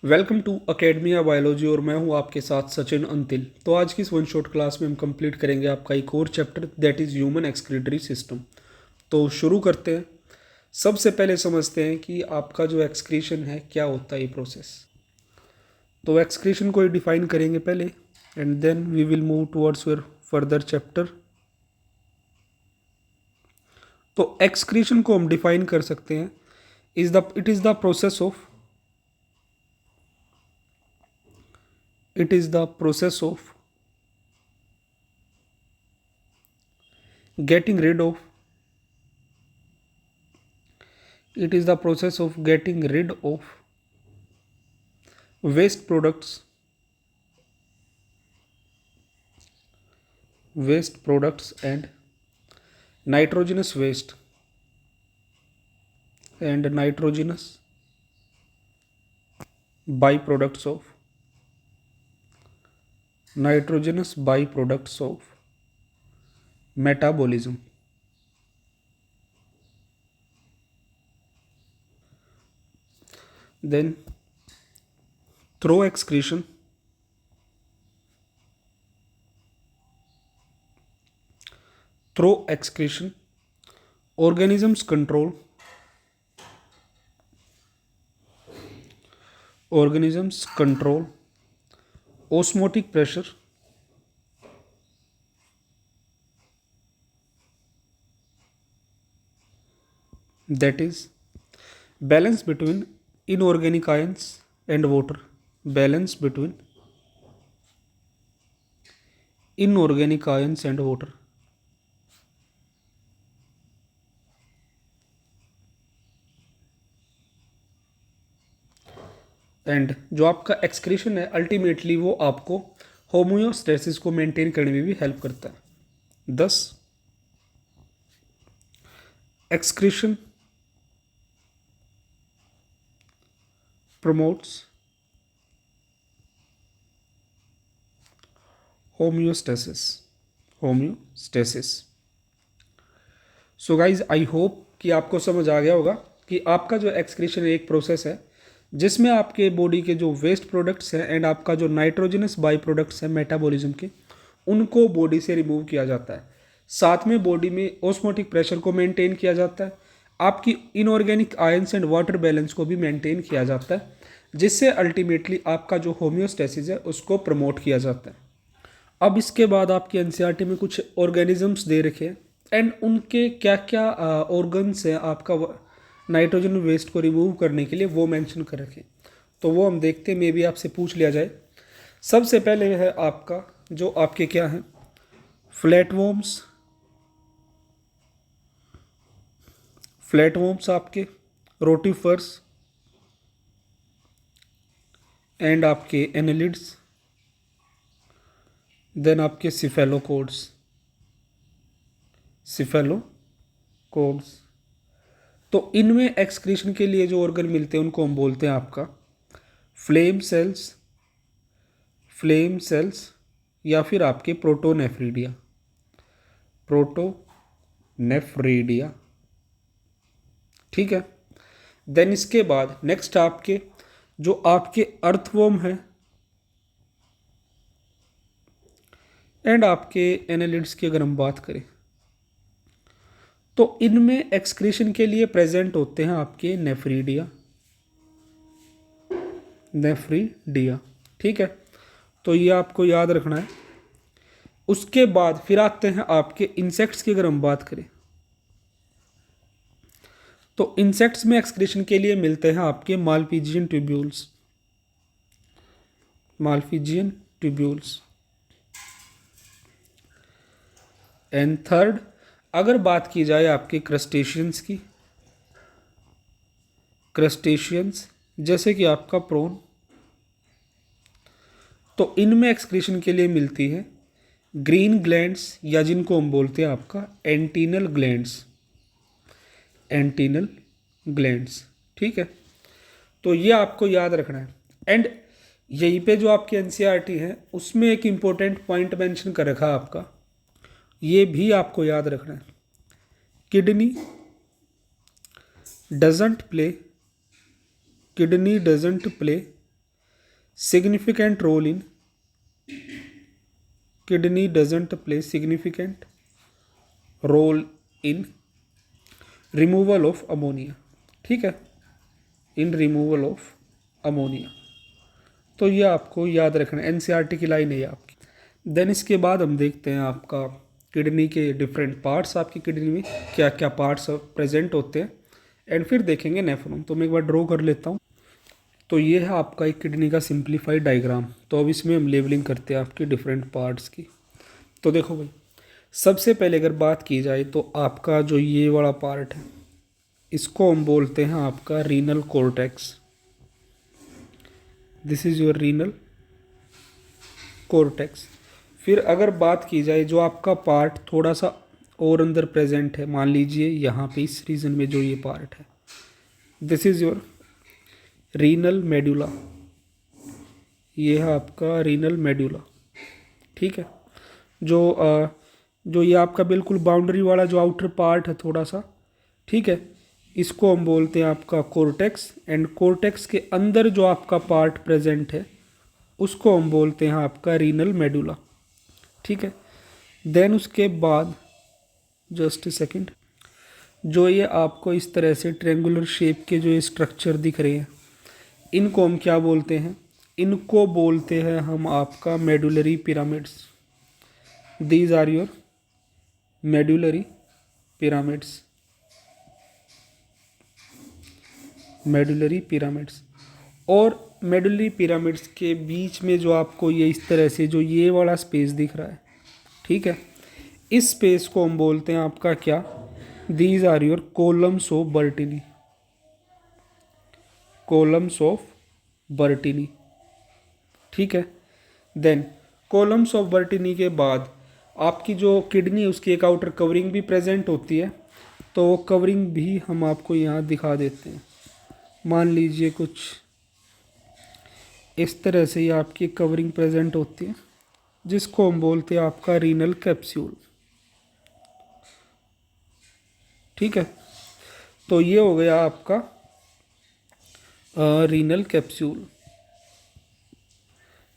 Welcome to academia biology और मैं हूं आपके साथ सचिन अंतिल। तो आज की इस वन शॉट क्लास में हम कंप्लीट करेंगे आपका एक और chapter that is human excretory system. तो शुरू करते हैं। सबसे पहले समझते हैं कि आपका जो एक्सक्रीशन है क्या होता है ये प्रोसेस। तो एक्सक्रीशन को डिफाइन करेंगे पहले and then we will move towards your further chapter. तो एक्सक्रीशन को हम डिफाइन कर सकते हैं it is the process of it is the process of getting rid of it is the process of getting rid of waste products and nitrogenous waste and nitrogenous byproducts of metabolism. Then through excretion organisms control osmotic pressure that is balance between inorganic ions and water. Balance between inorganic ions and water. And जो आपका excretion है ultimately वो आपको homeostasis को maintain करने में भी help करता है। दस excretion promotes homeostasis. So guys I hope कि आपको समझ आ गया होगा कि आपका जो एक्सक्रीशन एक प्रोसेस है जिसमें आपके बॉडी के जो वेस्ट प्रोडक्ट्स हैं एंड आपका जो नाइट्रोजनस बाई प्रोडक्ट्स हैं मेटाबॉलिज्म के, उनको बॉडी से रिमूव किया जाता है। साथ में बॉडी में ऑस्मोटिक प्रेशर को मेंटेन किया जाता है, आपकी inorganic ions and water balance को भी मेंटेन किया जाता है, जिससे अल्टीमेटली आपका जो होम्योस्टेसिस है उसको प्रमोट किया जाता है। अब इसके बाद आपकी एनसीईआरटी में कुछ ऑर्गेनिजम्स दे रखे हैं एंड उनके क्या क्या ऑर्गन्स हैं आपका नाइट्रोजन वेस्ट को रिमूव करने के लिए वो मेंशन कर रखे। तो वो हम देखते हैं, मे भी आपसे पूछ लिया जाए। सबसे पहले है आपका जो आपके क्या है फ्लैटवर्म्स आपके रोटिफर्स एंड आपके एनेलिड्स, देन आपके सिफेलोकोड्स। तो इनमें एक्सक्रीशन के लिए जो ऑर्गन मिलते हैं उनको हम बोलते हैं आपका फ्लेम सेल्स या फिर आपके प्रोटोनेफ्रिडिया। ठीक है। देन इसके बाद नेक्स्ट आपके जो आपके अर्थवर्म है एंड आपके एनालिड्स की अगर हम बात करें तो इनमें एक्सक्रीशन के लिए प्रेजेंट होते हैं आपके नेफ्रीडिया। ठीक है, तो ये आपको याद रखना है। उसके बाद फिर आते हैं आपके इंसेक्ट्स की अगर हम बात करें तो इंसेक्ट्स में एक्सक्रीशन के लिए मिलते हैं आपके मालपीजियन ट्यूब्यूल्स। एंड थर्ड, अगर बात की जाए आपके क्रस्टेशियंस जैसे कि आपका प्रॉन, तो इनमें एक्सक्रीशन के लिए मिलती है ग्रीन ग्लैंड्स या जिनको हम बोलते हैं आपका एंटीनल ग्लैंड्स। ठीक है, तो ये आपको याद रखना है। एंड यहीं पे जो आपकी एनसीईआरटी है उसमें एक इम्पोर्टेंट पॉइंट मेंशन कर रखा है आपका, ये भी आपको याद रखना है। Kidney doesn't play significant role in kidney doesn't play significant role in removal of ammonia, ठीक है, इन रिमूवल ऑफ अमोनिया। तो ये आपको याद रखना है, एनसीईआरटी की लाइन है ये आपकी। देन इसके बाद हम देखते हैं आपका किडनी के डिफरेंट पार्ट्स, आपकी किडनी में क्या क्या पार्ट्स प्रेजेंट होते हैं, एंड फिर देखेंगे नेफ्रॉन। तो मैं एक बार ड्रॉ कर लेता हूँ। तो ये है आपका एक किडनी का सिंप्लीफाइड डायग्राम। तो अब इसमें हम लेबलिंग करते हैं आपके डिफरेंट पार्ट्स की। तो देखो भाई, सबसे पहले अगर बात की जाए तो आपका जो ये वाला पार्ट है, इसको हम बोलते हैं आपका renal cortex. This is your renal cortex. फिर अगर बात की जाए जो आपका पार्ट थोड़ा सा और अंदर प्रेजेंट है, मान लीजिए यहाँ पे इस रीजन में जो ये पार्ट है, this is your renal medulla. ये है आपका रीनल मेडुला, ठीक है। जो ये आपका बिल्कुल बाउंड्री वाला जो आउटर पार्ट है थोड़ा सा, ठीक है, इसको हम बोलते हैं आपका कॉर्टेक्स। एंड कॉर्टेक्स के अंदर जो आपका पार्ट प्रेजेंट है उसको हम बोलते हैं आपका रीनल मेडुला, ठीक है। देन उसके बाद जस्ट सेकंड, जो ये आपको इस तरह से ट्रेंगुलर शेप के जो ये स्ट्रक्चर दिख रहे हैं, इनको हम क्या बोलते हैं? इनको बोलते हैं हम आपका medullary pyramids. These are your medullary pyramids, medullary pyramids. और मेडुलरी पिरामिड्स के बीच में जो आपको ये इस तरह से जो ये वाला स्पेस दिख रहा है, ठीक है, इस स्पेस को हम बोलते हैं आपका क्या? These are your columns of Bertini, columns of Bertini, ठीक है। देन कॉलम्स ऑफ बर्टिनी के बाद आपकी जो किडनी है उसकी एक आउटर कवरिंग भी प्रेजेंट होती है। तो वो कवरिंग भी हम आपको यहाँ दिखा देते हैं। मान लीजिए कुछ इस तरह से ये आपकी कवरिंग प्रेजेंट होती है, जिसको हम बोलते हैं आपका रीनल कैप्सूल, ठीक है। तो ये हो गया आपका renal capsule.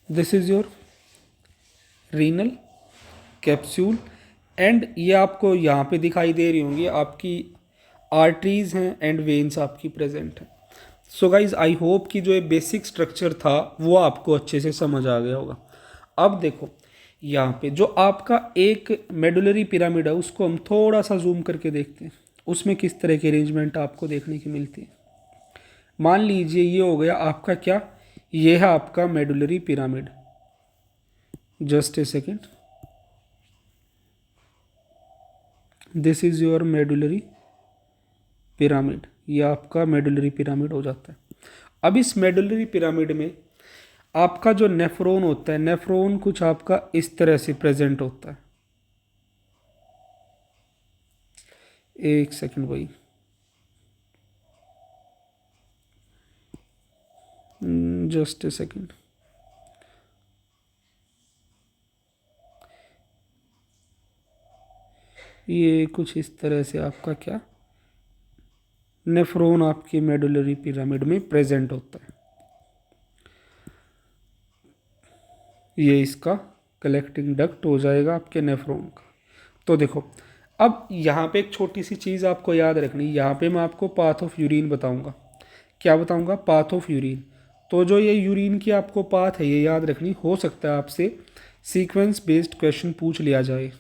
This is your renal capsule. And ये आपको यहाँ पे दिखाई दे रही होंगी, आपकी आर्टरीज हैं एंड वेन्स आपकी प्रेजेंट हैं। सो गाइज आई होप कि जो ये बेसिक स्ट्रक्चर था वो आपको अच्छे से समझ आ गया होगा। अब देखो यहाँ पे जो आपका एक मेडुलरी पिरामिड है उसको हम थोड़ा सा जूम करके देखते हैं, उसमें किस तरह की अरेंजमेंट आपको देखने की मिलती है। मान लीजिए ये हो गया आपका क्या, ये है आपका medullary pyramid. Just a second, this is your medullary pyramid. ये आपका मेडुलरी पिरामिड हो जाता है। अब इस मेडुलरी पिरामिड में आपका जो नेफ्रॉन होता है, नेफ्रॉन कुछ आपका इस तरह से प्रेजेंट होता है। एक सेकंड भाई, जस्ट ए सेकंड। ये कुछ इस तरह से आपका क्या नेफ्रॉन आपकी मेडुलरी पिरामिड में प्रेजेंट होता है। ये इसका कलेक्टिंग डक्ट हो जाएगा आपके नेफ्रॉन का। तो देखो अब यहाँ पे एक छोटी सी चीज़ आपको याद रखनी, यहाँ पे मैं आपको पाथ ऑफ यूरिन बताऊँगा। क्या बताऊँगा? Path of urine. तो जो ये यूरिन की आपको पाथ है ये याद रखनी। हो सकता है आपसे सीक्वेंस बेस्ड क्वेश्चन पूछ लिया जाए,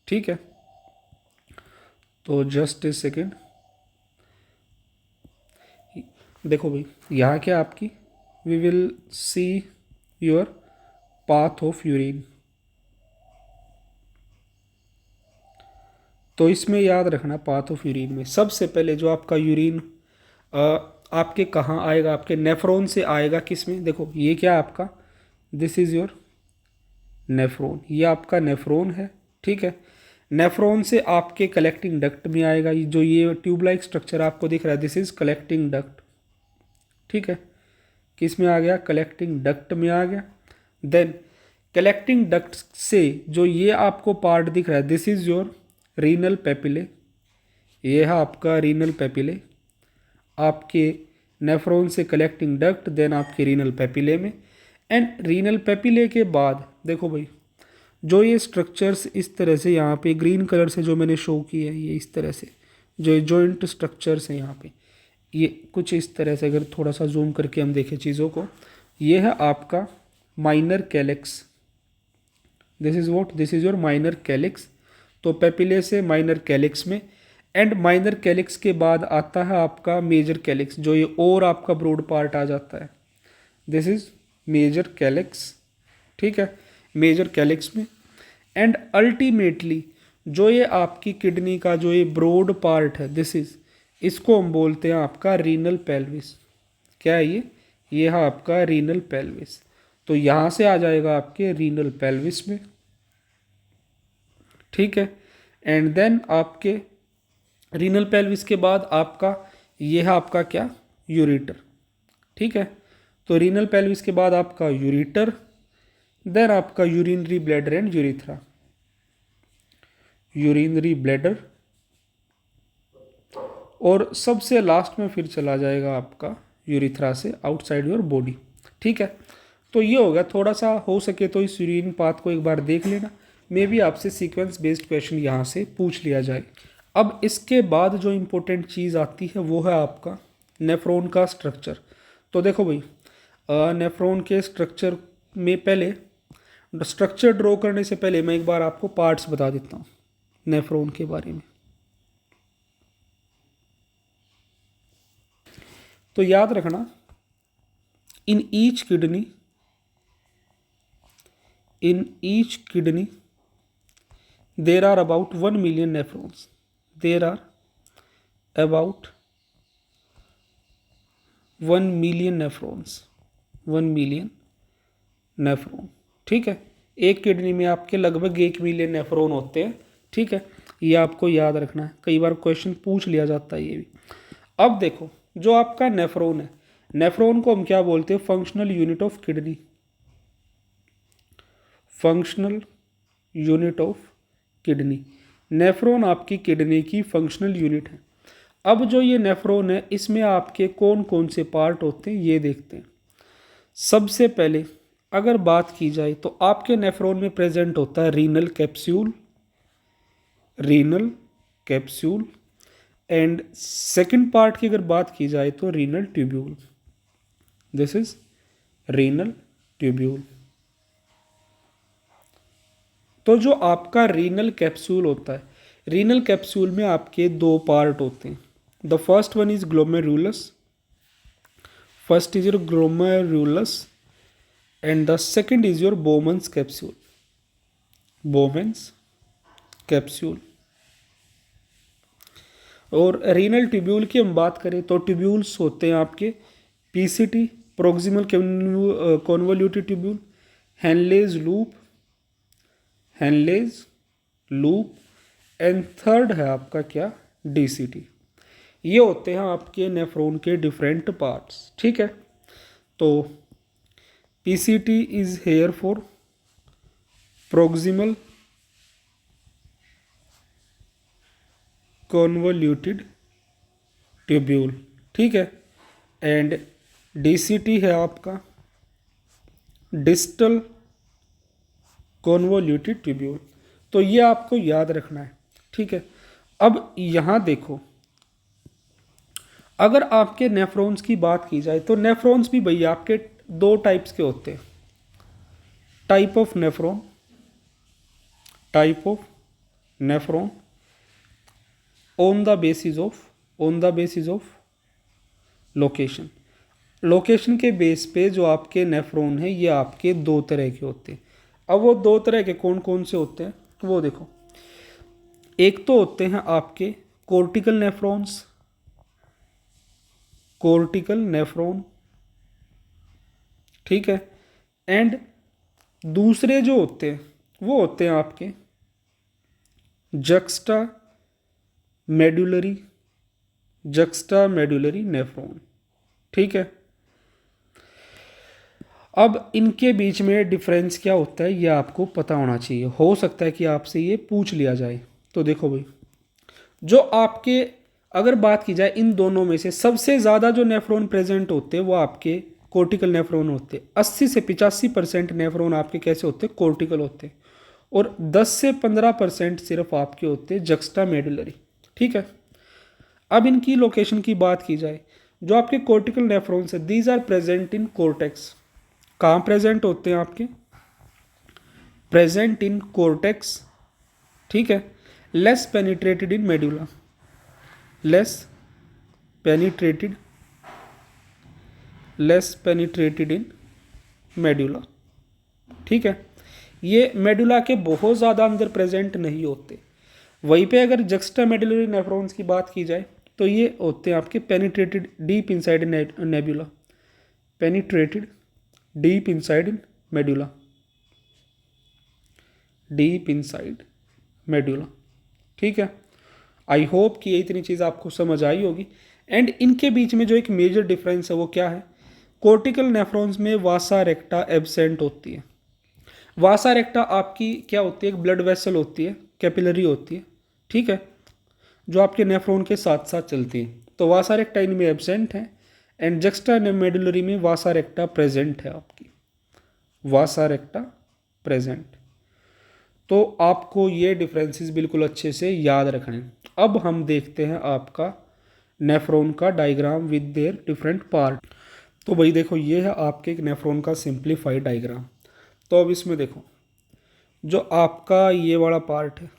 ठीक है। तो जस्ट ए सेकेंड, देखो भाई यहाँ क्या आपकी, we will see your path of urine. तो इसमें याद रखना पाथ ऑफ यूरिन में सबसे पहले जो आपका यूरिन आपके कहाँ आएगा, आपके नेफ्रॉन से आएगा। किस में? देखो ये क्या आपका, दिस इज योर नेफ्रॉन, ये आपका नेफ्रॉन है, ठीक है। नेफ्रॉन से आपके कलेक्टिंग डक्ट में आएगा। जो ये ट्यूब लाइक स्ट्रक्चर आपको दिख रहा है, दिस इज कलेक्टिंग डक्ट, ठीक है। किस में आ गया? कलेक्टिंग डक्ट में आ गया। देन कलेक्टिंग डक्ट से जो ये आपको पार्ट दिख रहा है, this is your renal papillae. ये है आपका रीनल पेपिले, आपके नेफ्रॉन से कलेक्टिंग डक्ट, देन आपके रीनल पेपिले में। एंड रीनल पेपिले के बाद देखो भाई, जो ये स्ट्रक्चर्स इस तरह से यहाँ पे ग्रीन कलर से जो मैंने शो किया है, ये इस तरह से जो जॉइंट स्ट्रक्चर्स हैं यहाँ पे, ये कुछ इस तरह से, अगर थोड़ा सा जूम करके हम देखें चीज़ों को, ये है आपका minor calyx. This is what, this is your minor calyx. तो पेपिले से माइनर कैलिक्स में, एंड माइनर कैलिक्स के बाद आता है आपका मेजर कैलिक्स, जो ये और आपका ब्रॉड पार्ट आ जाता है। दिस इज मेजर कैलिक्स, ठीक है, मेजर कैलिक्स में। एंड अल्टीमेटली जो ये आपकी किडनी का जो ये ब्रॉड पार्ट है, दिस इज, इसको हम बोलते हैं आपका रीनल पेल्विस। क्या है ये है आपका रीनल पेल्विस। तो यहाँ से आ जाएगा आपके रीनल पेल्विस में, ठीक है। एंड देन आपके रीनल पेल्विस के बाद आपका ये है आपका क्या, यूरेटर, ठीक है। तो रीनल पेल्विस के बाद आपका यूरेटर, देन आपका urinary bladder and urethra, urinary bladder, और सबसे लास्ट में फिर चला जाएगा आपका यूरिथ्रा से आउटसाइड योर बॉडी, ठीक है। तो ये हो गया, थोड़ा सा हो सके तो इस यूरिन पाथ को एक बार देख लेना, मे भी आपसे सीक्वेंस बेस्ड क्वेश्चन यहाँ से पूछ लिया जाए। अब इसके बाद जो इम्पोर्टेंट चीज़ आती है वो है आपका नेफ्रॉन का स्ट्रक्चर। तो देखो भाई, नेफ्रॉन के स्ट्रक्चर में पहले, स्ट्रक्चर ड्रॉ करने से पहले मैं एक बार आपको पार्ट्स बता देता हूँ नेफ्रॉन के बारे में। तो याद रखना, in each kidney there are about 1 million nephrons. There are about 1 million nephrons, 1 million nephron, ठीक है। एक किडनी में आपके लगभग 1 मिलियन नेफ्रॉन होते हैं, ठीक है। ये आपको याद रखना है, कई बार क्वेश्चन पूछ लिया जाता है ये भी। अब देखो, जो आपका नेफ्रॉन है, नेफ्रॉन को हम क्या बोलते हैं, functional unit of kidney, functional unit of kidney. Nephron आपकी किडनी की फंक्शनल यूनिट है। अब जो ये नेफ्रॉन है, इसमें आपके कौन कौन से पार्ट होते हैं ये देखते हैं। सबसे पहले अगर बात की जाए तो आपके नेफ्रॉन में प्रेजेंट होता है renal capsule, renal capsule. And second part की अगर बात की जाए तो renal tubule, this is renal tubule. तो जो आपका रीनल कैप्सूल होता है, रीनल कैप्सूल में आपके दो पार्ट होते हैं। The first one is glomerulus, first is your glomerulus, and the second is your Bowman's capsule, Bowman's capsule. और रीनल ट्यूब्यूल की हम बात करें तो ट्यूब्यूल्स होते हैं आपके PCT, proximal convoluted tubule, Henle's loop, Henle's loop, and third है आपका क्या, डीसीटी। ये होते हैं आपके नेफ्रॉन के डिफरेंट पार्ट्स, ठीक है। तो PCT is here for proximal convoluted tubule, ठीक है। एंड डीसीटी है आपका डिस्टल कॉन्वोल्यूटेड ट्यूब्यूल। तो ये आपको याद रखना है, ठीक है। अब यहाँ देखो, अगर आपके नेफ्रॉन्स की बात की जाए तो नेफ्रॉन्स भी भैया आपके दो टाइप्स के होते हैं। Type of nephron, type of nephron on the basis of location. Location के बेस पे जो आपके नेफ्रॉन है ये आपके दो तरह के होते हैं। अब वो दो तरह के कौन कौन से होते हैं तो वो देखो, एक तो होते हैं आपके कोर्टिकल नेफ्रॉन्स, कोर्टिकल नेफ्रॉन, ठीक है। एंड दूसरे जो होते हैं वो होते हैं आपके जक्स्टा मेडुलरी नेफ्रॉन, ठीक है। अब इनके बीच में डिफरेंस क्या होता है ये आपको पता होना चाहिए, हो सकता है कि आपसे ये पूछ लिया जाए। तो देखो भाई, जो आपके, अगर बात की जाए इन दोनों में से सबसे ज़्यादा जो नेफ्रॉन प्रेजेंट होते हैं वो आपके कोर्टिकल नेफ्रॉन होते हैं। 80 से 85% नेफ्रॉन आपके कैसे होते हैं, कोर्टिकल होते हैं, और 10 से 15% सिर्फ आपके होते हैं जक्स्टा मेडुलरी। ठीक है, अब इनकी लोकेशन की बात की जाए, जो आपके कोर्टिकल नेफ्रॉन्स है these are present in cortex. कहाँ प्रेजेंट होते हैं आपके, प्रेजेंट इन कोर्टेक्स। ठीक है, less penetrated in medulla, less penetrated, less penetrated in medulla. ठीक है, ये मेडुला के बहुत ज़्यादा अंदर प्रेजेंट नहीं होते। वहीं पे अगर जक्स्टा मेडुलरी नेफ्रॉन्स की बात की जाए तो ये होते हैं आपके penetrated deep inside nebula, penetrated deep inside in medulla, deep inside medulla. ठीक है, आई होप कि ये इतनी चीज़ आपको समझ आई होगी। एंड इनके बीच में जो एक मेजर डिफरेंस है वो क्या है, कोर्टिकल नेफ्रॉन्स में वासा रेक्टा एब्सेंट होती है। वासा रेक्टा आपकी क्या होती है, एक ब्लड वेसल होती है, कैपिलरी होती है। ठीक है, जो आपके नेफ्रॉन के साथ साथ चलती है। तो वासा रेक्टा इनमें एब्सेंट है एंड जक्स्टा मेडुलरी में वासा रेक्टा प्रेजेंट है आपकी, वासा रेक्टा प्रेजेंट। तो आपको ये डिफरेंसेस बिल्कुल अच्छे से याद रखने हैं। अब हम देखते हैं आपका नेफ्रॉन का diagram with their different part. तो भाई देखो, ये है आपके एक नेफ्रॉन का सिंप्लीफाइड डायग्राम। तो अब इसमें देखो, जो आपका ये वाला पार्ट है,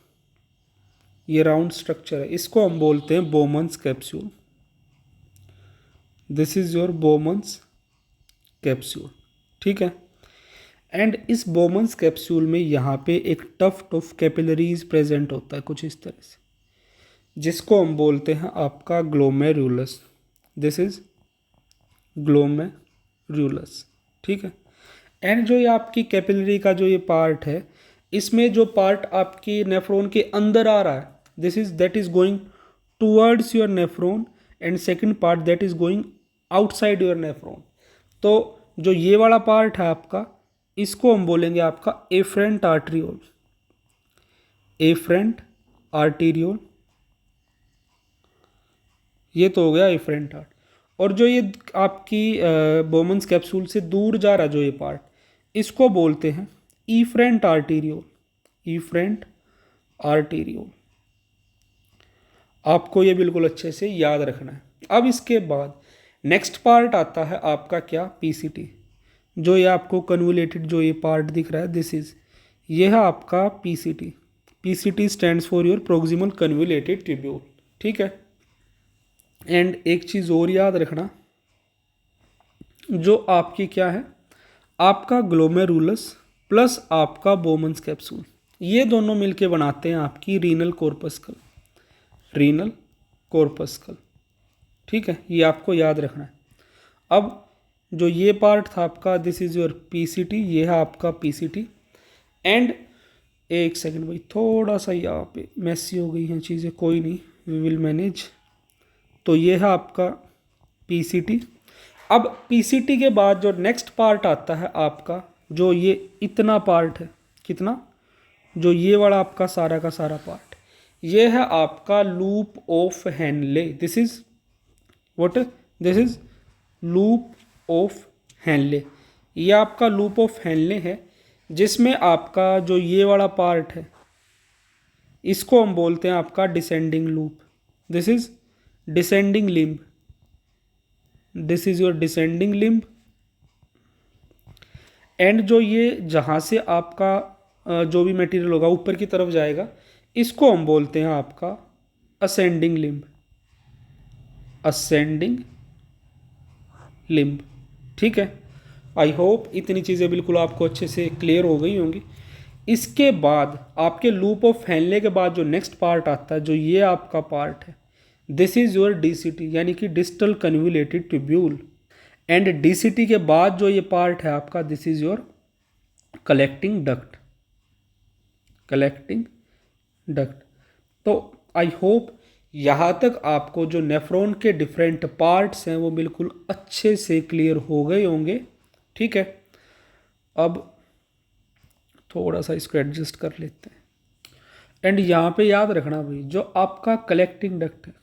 ये राउंड स्ट्रक्चर है, इसको हम बोलते हैं Bowman's capsule. This is your Bowman's capsule. ठीक है, एंड इस बोमन्स कैप्सूल में यहाँ पे एक टफ्ट ऑफ कैपिलरीज प्रेजेंट होता है कुछ इस तरह से, जिसको हम बोलते हैं आपका ग्लोमेरुलस। This is glomerulus. ठीक है, एंड जो ये आपकी कैपिलरी का जो ये पार्ट है, इसमें जो पार्ट आपकी नेफ्रॉन के अंदर आ रहा है, this is that is going towards your nephron, and second part that is going outside your nephron. तो जो ये वाला पार्ट है आपका, इसको हम बोलेंगे आपका एफरेंट आर्टरियोल, एफरेंट आर्टीरियोल। ये तो हो गया एफरेंट आर्ट। और जो ये आपकी बोमन्स कैप्सूल से दूर जा रहा जो ये पार्ट, इसको बोलते हैं इफरेंट आर्टीरियोल, इफरेंट आर्टीरियोल। आपको ये बिल्कुल अच्छे से याद रखना है। अब इसके बाद नेक्स्ट पार्ट आता है आपका क्या, पीसीटी। जो ये आपको कन्वुलेटेड जो ये पार्ट दिख रहा है, दिस इज, ये है आपका PCT. PCT stands for your proximal convoluted tubule. ठीक है, एंड एक चीज़ और याद रखना, जो आपकी क्या है, आपका ग्लोमेरुलस प्लस आपका बोमन्स कैप्सूल, ये दोनों मिलके बनाते हैं आपकी रीनल कॉर्पस्कल, रीनल कॉर्पस्कल। ठीक है, ये आपको याद रखना है। अब जो ये पार्ट था आपका, दिस इज योर पीसीटी, ये है आपका पीसीटी। एंड एक सेकंड भाई, थोड़ा सा यहाँ पे मैसी हो गई हैं चीज़ें, कोई नहीं, वी विल मैनेज। तो ये है आपका पीसीटी। अब पीसीटी के बाद जो नेक्स्ट पार्ट आता है आपका, जो ये इतना पार्ट है, कितना, जो ये वाला आपका सारा का सारा पार्ट, ये है आपका loop of Henle. This is what, this is loop of Henle. ये आपका लूप ऑफ हेनले है, जिसमें आपका जो ये वाला पार्ट है, इसको हम बोलते हैं आपका descending loop. This is descending limb, this is your descending limb. And जो ये जहाँ से आपका जो भी मटेरियल होगा ऊपर की तरफ जाएगा, इसको हम बोलते हैं आपका असेंडिंग लिम्ब, असेंडिंग लिम्ब। ठीक है, आई होप इतनी चीज़ें बिल्कुल आपको अच्छे से क्लियर हो गई होंगी। इसके बाद आपके लूप ऑफ हेनले के बाद जो नेक्स्ट पार्ट आता है, जो ये आपका पार्ट है, दिस इज योर डीसीटी, यानी कि distal convoluted tubule. And DCT के बाद जो ये पार्ट है आपका, this is your collecting duct, collecting duct. तो आई होप यहाँ तक आपको जो नेफ्रॉन के डिफरेंट पार्ट्स हैं वो बिल्कुल अच्छे से क्लियर हो गए होंगे। ठीक है, अब थोड़ा सा इसको एडजस्ट कर लेते हैं। एंड यहाँ पे याद रखना भाई, जो आपका कलेक्टिंग डक्ट है,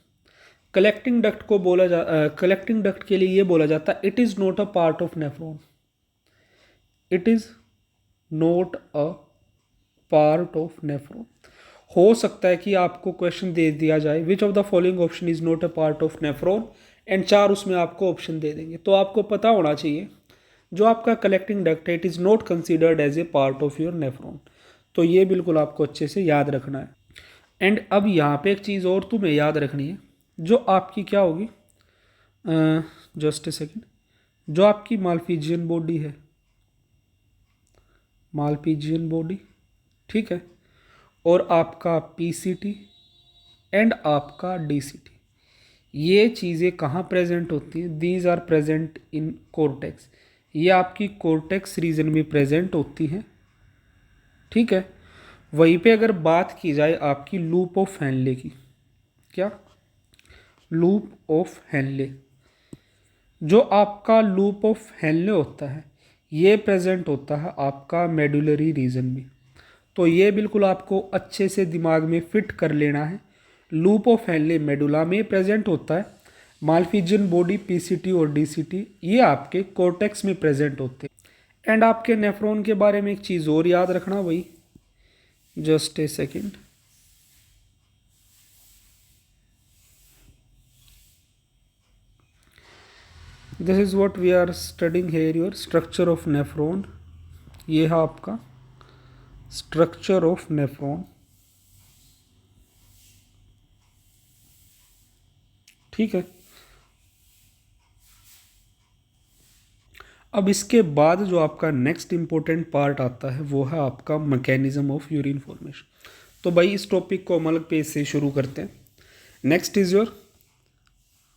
कलेक्टिंग डक्ट के लिए ये बोला जाता है it is not a part of nephron, it is not a part of nephron. हो सकता है कि आपको क्वेश्चन दे दिया जाए which of the following option is not a part of nephron, and 4 उसमें आपको ऑप्शन दे देंगे, तो आपको पता होना चाहिए जो आपका कलेक्टिंग डक्ट है it is not considered as a part of your nephron. तो ये बिल्कुल आपको अच्छे से याद रखना है। एंड अब यहाँ पे एक चीज़ और तुम्हें याद रखनी है, जो आपकी क्या होगी, जस्ट ए सेकेंड, जो आपकी मालफिजियन बॉडी है, मालफिजियन बॉडी, ठीक है, और आपका पीसीटी एंड आपका डीसीटी, ये चीज़ें कहाँ प्रेजेंट होती हैं, these are present in cortex, ये आपकी कोर्टेक्स रीजन में प्रेजेंट होती हैं, ठीक है। वहीं पे अगर बात की जाए आपकी लूप ऑफ हेनले की, क्या, लूप ऑफ हेनले, जो आपका लूप ऑफ हेनले होता है ये प्रेजेंट होता है आपका मेडुलरी रीजन में। तो ये बिल्कुल आपको अच्छे से दिमाग में फिट कर लेना है। लूप ऑफ हेनले मेडुला में प्रेजेंट होता है, मालफिजियन बॉडी पीसीटी और डीसीटी ये आपके कोर्टेक्स में प्रेजेंट होते हैं। एंड आपके नेफ्रॉन के बारे में एक चीज़ और याद रखना, वही just a second, this is what we are studying here, your structure of nephron, ये है आपका स्ट्रक्चर ऑफ नेफ्रॉन, ठीक है। अब इसके बाद जो आपका नेक्स्ट इंपॉर्टेंट पार्ट आता है वो है आपका मैकेनिज्म ऑफ यूरिन फॉर्मेशन। तो भाई इस टॉपिक को हम अलग पेज से शुरू करते हैं। Next is your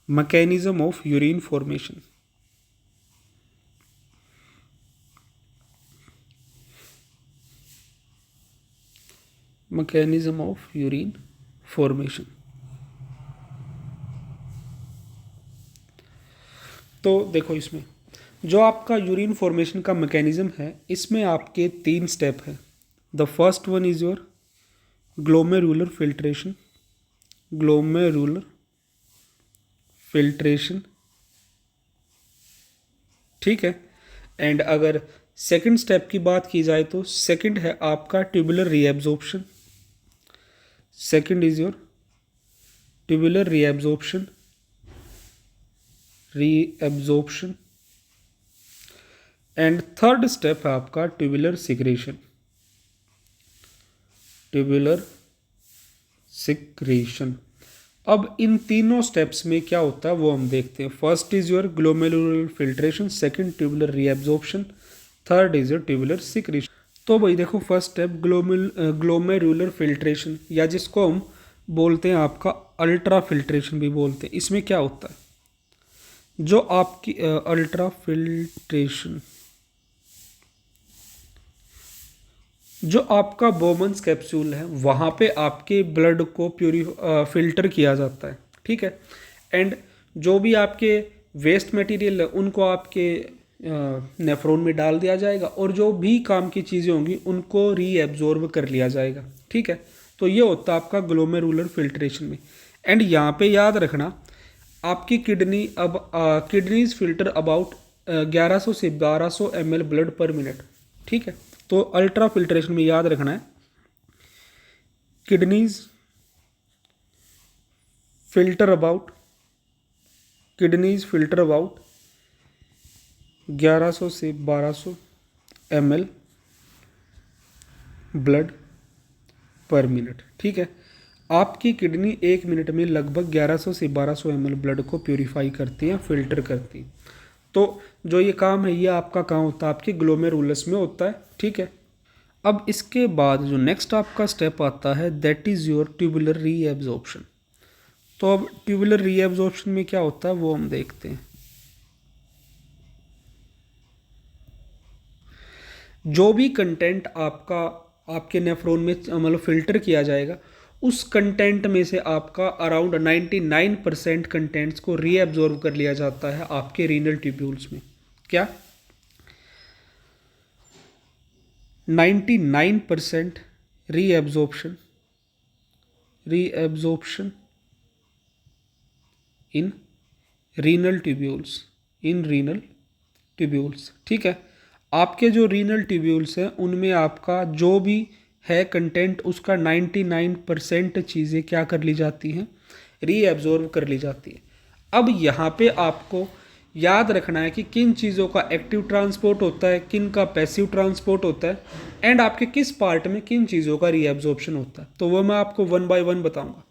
mechanism of urine formation. Mechanism of urine formation, तो देखो इसमें जो आपका यूरिन फॉर्मेशन का मैकेनिज्म है इसमें आपके 3 स्टेप है। The first one is your glomerular filtration, glomerular filtration, ठीक है। एंड अगर सेकंड स्टेप की बात की जाए तो सेकंड है आपका tubular reabsorption, second is your tubular reabsorption, reabsorption, and third step है आपका ट्यूबुलर सिक्रेशन, ट्यूबुलर सिक्रेशन। अब इन तीनों स्टेप्स में क्या होता है वो हम देखते हैं। First is your glomerular filtration, second tubular reabsorption, third is your tubular secretion. तो भाई देखो फर्स्ट स्टेप ग्लोमेरुलर फिल्ट्रेशन, या जिसको हम बोलते हैं आपका अल्ट्रा फिल्ट्रेशन भी बोलते हैं। इसमें क्या होता है, जो आपकी अल्ट्रा फिल्ट्रेशन, जो आपका बोमन्स कैप्सूल है वहाँ पे आपके ब्लड को फिल्टर किया जाता है, ठीक है। एंड जो भी आपके वेस्ट मटेरियल है उनको आपके नेफ्रॉन में डाल दिया जाएगा, और जो भी काम की चीज़ें होंगी उनको रीएब्जॉर्ब कर लिया जाएगा, ठीक है। तो ये होता है आपका ग्लोमेरुलर फिल्ट्रेशन में। एंड यहाँ पे याद रखना आपकी किडनी अब किडनीज फिल्टर अबाउट 1100 से 1200 ml ब्लड पर मिनट, ठीक है। तो अल्ट्रा फिल्ट्रेशन में याद रखना है किडनीज फिल्टर अबाउट 1100 से 1200 ml ब्लड पर मिनट, ठीक है। आपकी किडनी 1 मिनट में लगभग 1100 से 1200 ml ब्लड को प्योरीफाई करती है, फिल्टर करती है। तो जो ये काम है ये आपका काम होता है आपके ग्लोमेरुलस में होता है, ठीक है। अब इसके बाद जो नेक्स्ट आपका स्टेप आता है that is your tubular reabsorption. तो अब ट्यूबुलर रीएब्जॉर्प्शन में क्या होता है वो हम देखते हैं। जो भी कंटेंट आपका आपके नेफ्रॉन में मतलब फिल्टर किया जाएगा उस कंटेंट में से आपका अराउंड 99% कंटेंट्स को रीएब्जॉर्ब कर लिया जाता है आपके रीनल ट्यूब्यूल्स में। क्या 99% रीएब्जॉर्प्शन, रीएब्जॉर्प्शन इन रीनल ट्यूब्यूल्स, इन रीनल ट्यूब्यूल्स। ठीक है, आपके जो रीनल ट्यूब्यूल्स हैं उनमें आपका जो भी है कंटेंट उसका 99% चीज़ें क्या कर ली जाती हैं, रीएब्जॉर्ब कर ली जाती है। अब यहाँ पे आपको याद रखना है कि किन चीज़ों का एक्टिव ट्रांसपोर्ट होता है, किन का पैसिव ट्रांसपोर्ट होता है, एंड आपके किस पार्ट में किन चीज़ों का रीएब्जॉर्प्शन होता है। तो वो मैं आपको 1 बाय 1 बताऊंगा।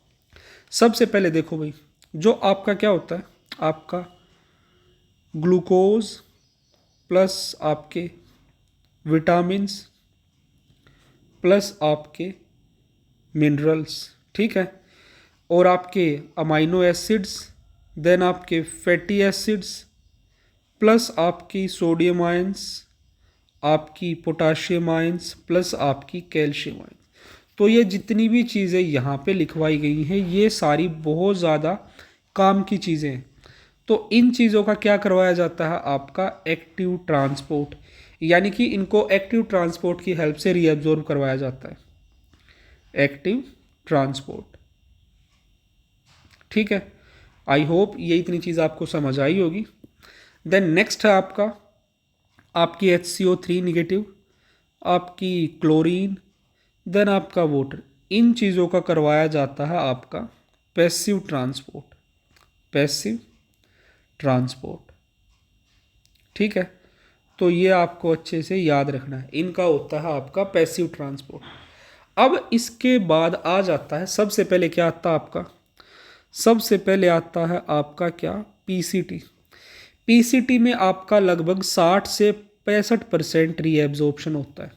सबसे पहले देखो भाई, जो आपका क्या होता है, आपका ग्लूकोज प्लस आपके विटामिन्स प्लस आपके मिनरल्स, ठीक है, और आपके अमाइनो एसिड्स, देन आपके फैटी एसिड्स प्लस आपकी सोडियम आयंस, आपकी पोटाशियम आयंस प्लस आपकी कैल्शियम आयंस। तो ये जितनी भी चीज़ें यहाँ पे लिखवाई गई हैं ये सारी बहुत ज़्यादा काम की चीज़ें हैं। तो इन चीज़ों का क्या करवाया जाता है, आपका एक्टिव ट्रांसपोर्ट, यानी कि इनको एक्टिव ट्रांसपोर्ट की हेल्प से रीअब्जॉर्ब करवाया जाता है, एक्टिव ट्रांसपोर्ट। ठीक है, आई होप ये इतनी चीज़ आपको समझ आई होगी। देन नेक्स्ट है आपका आपकी HCO3 निगेटिव, आपकी क्लोरीन, देन आपका वाटर। इन चीज़ों का करवाया जाता है आपका पैसिव ट्रांसपोर्ट, पैसिव ट्रांसपोर्ट। ठीक है, तो ये आपको अच्छे से याद रखना है, इनका होता है आपका पैसिव ट्रांसपोर्ट। अब इसके बाद आ जाता है, सबसे पहले क्या आता है आपका, सबसे पहले आता है आपका क्या, पीसीटी। पीसीटी में आपका लगभग 60 से 65% रीएब्जॉर्प्शन होता है।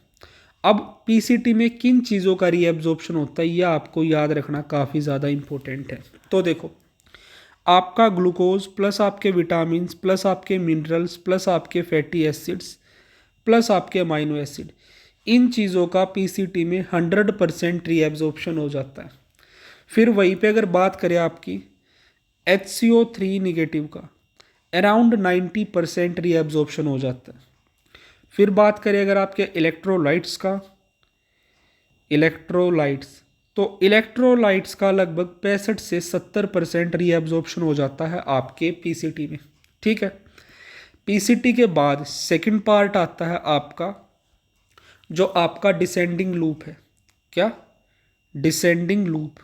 अब पीसीटी में किन चीज़ों का रीएब्जॉर्प्शन होता है यह आपको याद रखना काफ़ी ज़्यादा इंपॉर्टेंट है। तो देखो, आपका ग्लूकोज प्लस आपके विटामिन्स प्लस आपके मिनरल्स प्लस आपके फैटी एसिड्स प्लस आपके अमाइनो एसिड, इन चीज़ों का पीसीटी में 100% रीएब्जॉर्प्शन हो जाता है। फिर वहीं पे अगर बात करें आपकी HCO3 निगेटिव का, अराउंड 90% रीएब्जॉर्प्शन हो जाता है। फिर बात करें अगर आपके इलेक्ट्रोलाइट्स का, इलेक्ट्रोलाइट्स, तो इलेक्ट्रोलाइट्स का लगभग 65 से 70% रीएब्जॉर्प्शन हो जाता है आपके पीसीटी में। ठीक है, पीसीटी के बाद सेकंड पार्ट आता है आपका जो आपका डिसेंडिंग लूप है। क्या, डिसेंडिंग लूप।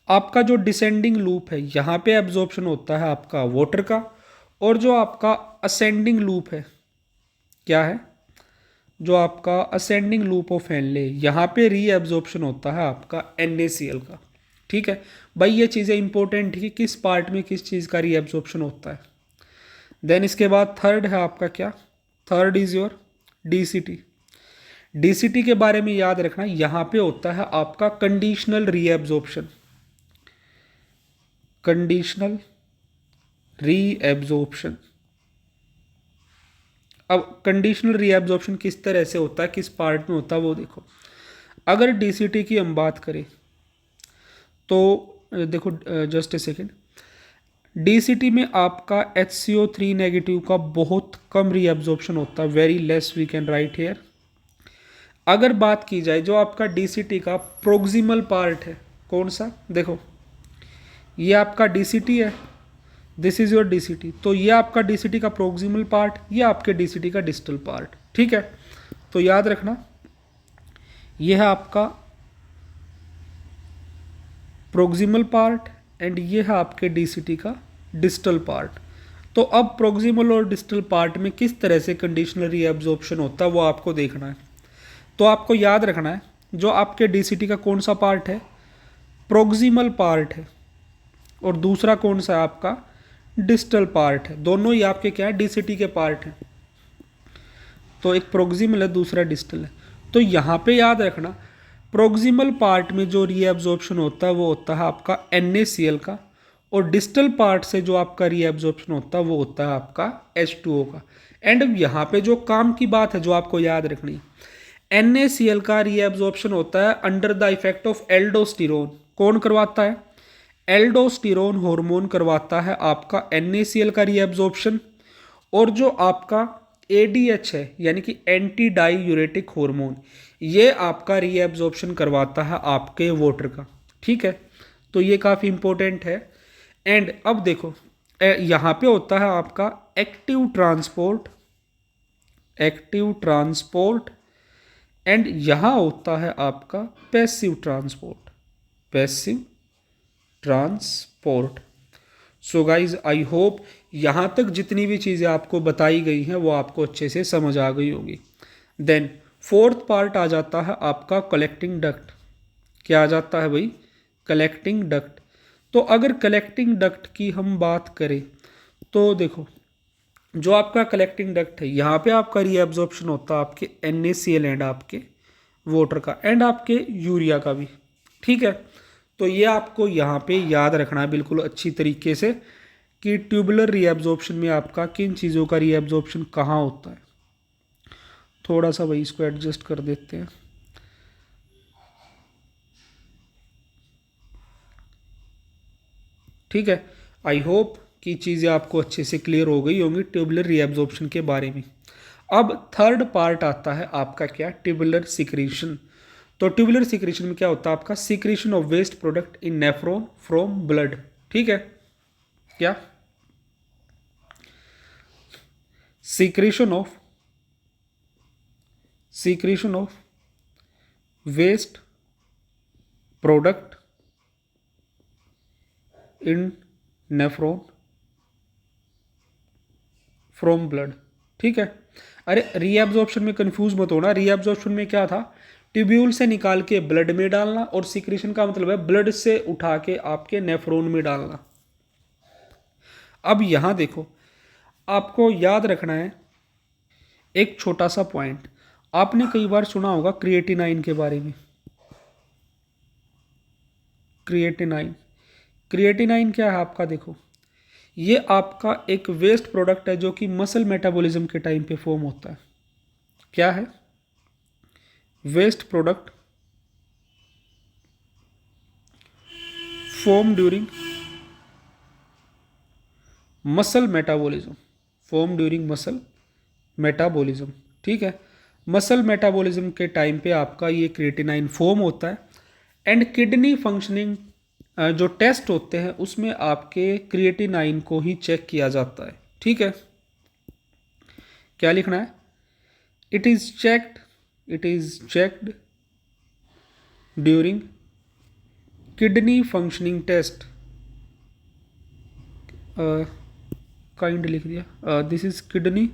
आपका जो डिसेंडिंग लूप है यहाँ पे एब्जॉर्प्शन होता है आपका वाटर का, और जो आपका असेंडिंग लूप है, क्या है, जो आपका असेंडिंग लूप ऑफ हेनले, यहाँ पे रीएब्जॉर्प्शन होता है आपका NaCl का। ठीक है भाई, ये चीज़ें इंपॉर्टेंट है कि किस पार्ट में किस चीज़ का रीएब्जॉर्प्शन होता है। देन इसके बाद थर्ड है आपका क्या, third is your DCT. DCT के बारे में याद रखना, यहाँ पे होता है आपका कंडीशनल रीएब्जॉर्प्शन, कंडीशनल रीएब्जॉर्प्शन। अब कंडीशनल रीएब्जॉर्प्शन किस तरह से होता है, किस पार्ट में होता है वो देखो। अगर डीसीटी की हम बात करें तो देखो, जस्ट ए सेकेंड, डीसीटी में आपका HCO3 नेगेटिव का बहुत कम रीएब्जॉर्प्शन होता है, very less we can write here. अगर बात की जाए जो आपका डीसीटी का प्रोक्सिमल पार्ट है, कौन सा, देखो ये आपका डीसीटी है, दिस इज योर डीसीटी, तो ये आपका डीसीटी का प्रोक्सिमल पार्ट, ये आपके डीसीटी का डिस्टल पार्ट। ठीक है, तो याद रखना ये है आपका प्रोक्सिमल पार्ट एंड ये है आपके डीसीटी का डिस्टल पार्ट। तो अब प्रोक्सिमल और डिस्टल पार्ट में किस तरह से कंडीशनल रीएब्जॉर्प्शन होता है वो आपको देखना है। तो आपको याद रखना है जो आपके डीसीटी का कौन सा पार्ट है, प्रोक्सिमल पार्ट है, और दूसरा कौन सा है आपका डिस्टल पार्ट है। दोनों ही आपके क्या है, डीसीटी के पार्ट हैं। तो एक प्रोक्सिमल है, दूसरा डिस्टल है। तो यहाँ पे याद रखना प्रोक्सिमल पार्ट में जो रीएब्जॉर्प्शन होता है वो होता है आपका NaCl का, और डिस्टल पार्ट से जो आपका रीएब्जॉर्प्शन होता है वो होता है आपका H2O का। एंड यहाँ पे जो काम की बात है जो आपको याद रखनी है, NaCl का रीएब्जॉर्प्शन होता है under the effect of aldosterone. कौन करवाता है, एल्डोस्टेरोन हार्मोन करवाता है आपका NaCl का रीएब्जॉर्प्शन। और जो आपका ADH है यानी कि एंटी डाईयूरेटिक हार्मोन, ये आपका रीएब्जॉर्प्शन करवाता है आपके वाटर का। ठीक है, तो ये काफ़ी इंपॉर्टेंट है। एंड अब देखो यहाँ पे होता है आपका active transport, active transport, and यहाँ होता है आपका passive transport, passive transport. So guys I hope यहाँ तक जितनी भी चीज़ें आपको बताई गई हैं वो आपको अच्छे से समझ आ गई होगी। देन फोर्थ पार्ट आ जाता है आपका कलेक्टिंग डक्ट। क्या आ जाता है भाई? Collecting duct. तो अगर कलेक्टिंग डक्ट की हम बात करें तो देखो, जो आपका कलेक्टिंग डक्ट है यहाँ पे आपका रीएब्जॉर्प्शन होता है आपके NaCl एंड आपके वाटर का एंड आपके यूरिया का भी, ठीक है। तो ये आपको यहाँ पे याद रखना है बिल्कुल अच्छी तरीके से कि ट्यूबुलर रीएब्जॉर्प्शन में आपका किन चीज़ों का रीएब्जॉर्प्शन कहाँ होता है। थोड़ा सा भाई इसको एडजस्ट कर देते हैं। ठीक है, आई होप कि चीज़ें आपको अच्छे से क्लियर हो गई होंगी ट्यूबुलर रीएब्जॉर्प्शन के बारे में। अब थर्ड पार्ट आता है आपका क्या? Tubular secretion. तो ट्यूबुलर सिक्रीशन में क्या होता है आपका? Secretion of waste product in nephron from blood, ठीक है। क्या? Secretion of waste product in nephron from blood, ठीक है। अरे रीएब्जॉर्प्शन में कंफ्यूज मत होना, रीएब्जॉर्प्शन में क्या था? ट्यूब्यूल से निकाल के ब्लड में डालना, और सिक्रीशन का मतलब है ब्लड से उठा के आपके नेफ्रॉन में डालना। अब यहां देखो, आपको याद रखना है एक छोटा सा पॉइंट। आपने कई बार सुना होगा क्रिएटिनाइन के बारे में। क्रिएटिनाइन, क्रिएटिनाइन क्या है आपका? देखो, ये आपका एक वेस्ट प्रोडक्ट है जो कि मसल मेटाबॉलिज्म के टाइम पे फॉर्म होता है। क्या है? Waste product form during muscle metabolism, form during muscle metabolism, ठीक है। मसल मेटाबॉलिज्म के टाइम पे आपका ये क्रिएटिनाइन फॉर्म होता है। एंड किडनी फंक्शनिंग जो टेस्ट होते हैं उसमें आपके क्रिएटिनाइन को ही चेक किया जाता है, ठीक है। क्या लिखना है? It is checked during kidney functioning test. Kind लिख दिया, this is kidney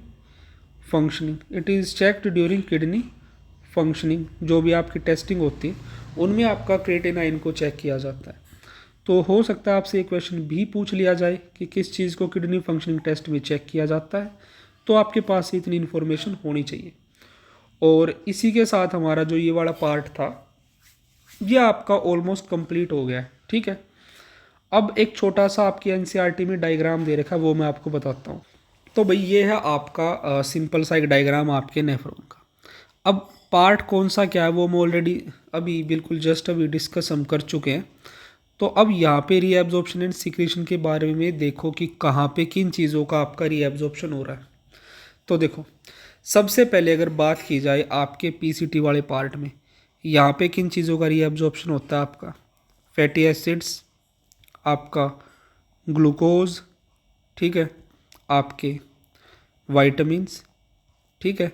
functioning, it is checked during kidney functioning. जो भी आपकी टेस्टिंग होती है उनमें आपका क्रिएटिनाइन को चेक किया जाता है। तो हो सकता है आपसे एक क्वेश्चन भी पूछ लिया जाए कि किस चीज़ को किडनी फंक्शनिंग टेस्ट में चेक किया जाता है, तो आपके पास इतनी इन्फॉर्मेशन होनी चाहिए। और इसी के साथ हमारा जो ये वाला पार्ट था ये आपका ऑलमोस्ट कंप्लीट हो गया है, ठीक है। अब एक छोटा सा आपकी NCERT में डायग्राम दे रखा है, वो मैं आपको बताता हूँ। तो भाई ये है आपका सिंपल सा एक डायग्राम आपके नेफ्रॉन का। अब पार्ट कौन सा क्या है वो हम ऑलरेडी अभी बिल्कुल जस्ट अभी डिस्कस हम कर चुके हैं। तो अब यहाँ पे रीएब्जॉर्प्शन एंड सिक्रीशन के बारे में देखो कि कहाँ पे किन चीज़ों का आपका रीएब्जॉर्प्शन हो रहा है। तो देखो, सबसे पहले अगर बात की जाए आपके PCT वाले पार्ट में, यहाँ पे किन चीज़ों का रीएब्जॉर्प्शन होता है आपका? फैटी एसिड्स, आपका ग्लूकोज, ठीक है, आपके वाइटामिन्स, ठीक है,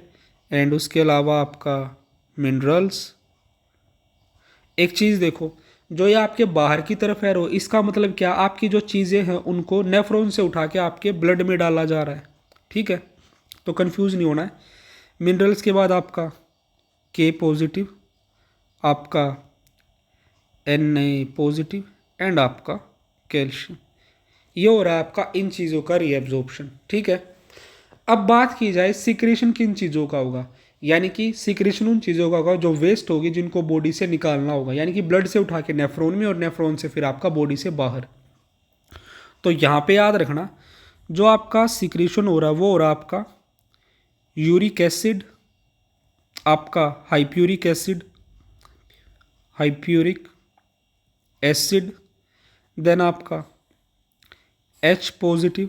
एंड उसके अलावा आपका मिनरल्स। एक चीज़ देखो, जो ये आपके बाहर की तरफ है रो, इसका मतलब क्या? आपकी जो चीज़ें हैं उनको नेफ्रॉन से उठा के आपके ब्लड में डाला जा रहा है, ठीक है। तो कंफ्यूज नहीं होना है। मिनरल्स के बाद आपका K पॉजिटिव, आपका Na पॉजिटिव, एंड आपका कैल्शियम। ये हो रहा है आपका इन चीज़ों का रीएब्जॉर्प्शन, ठीक है। अब बात की जाए सिक्रेशन किन चीज़ों का होगा, यानी कि सिक्रेशन उन चीज़ों का होगा जो वेस्ट होगी जिनको बॉडी से निकालना होगा, यानी कि ब्लड से उठा के नेफ्रॉन में और नेफ्रॉन से फिर आपका बॉडी से बाहर। तो यहाँ पे याद रखना, जो आपका सिक्रेशन हो रहा है वो हो रहा है आपका यूरिक एसिड, आपका हाइप्यूरिक एसिड, देन आपका H पॉजिटिव,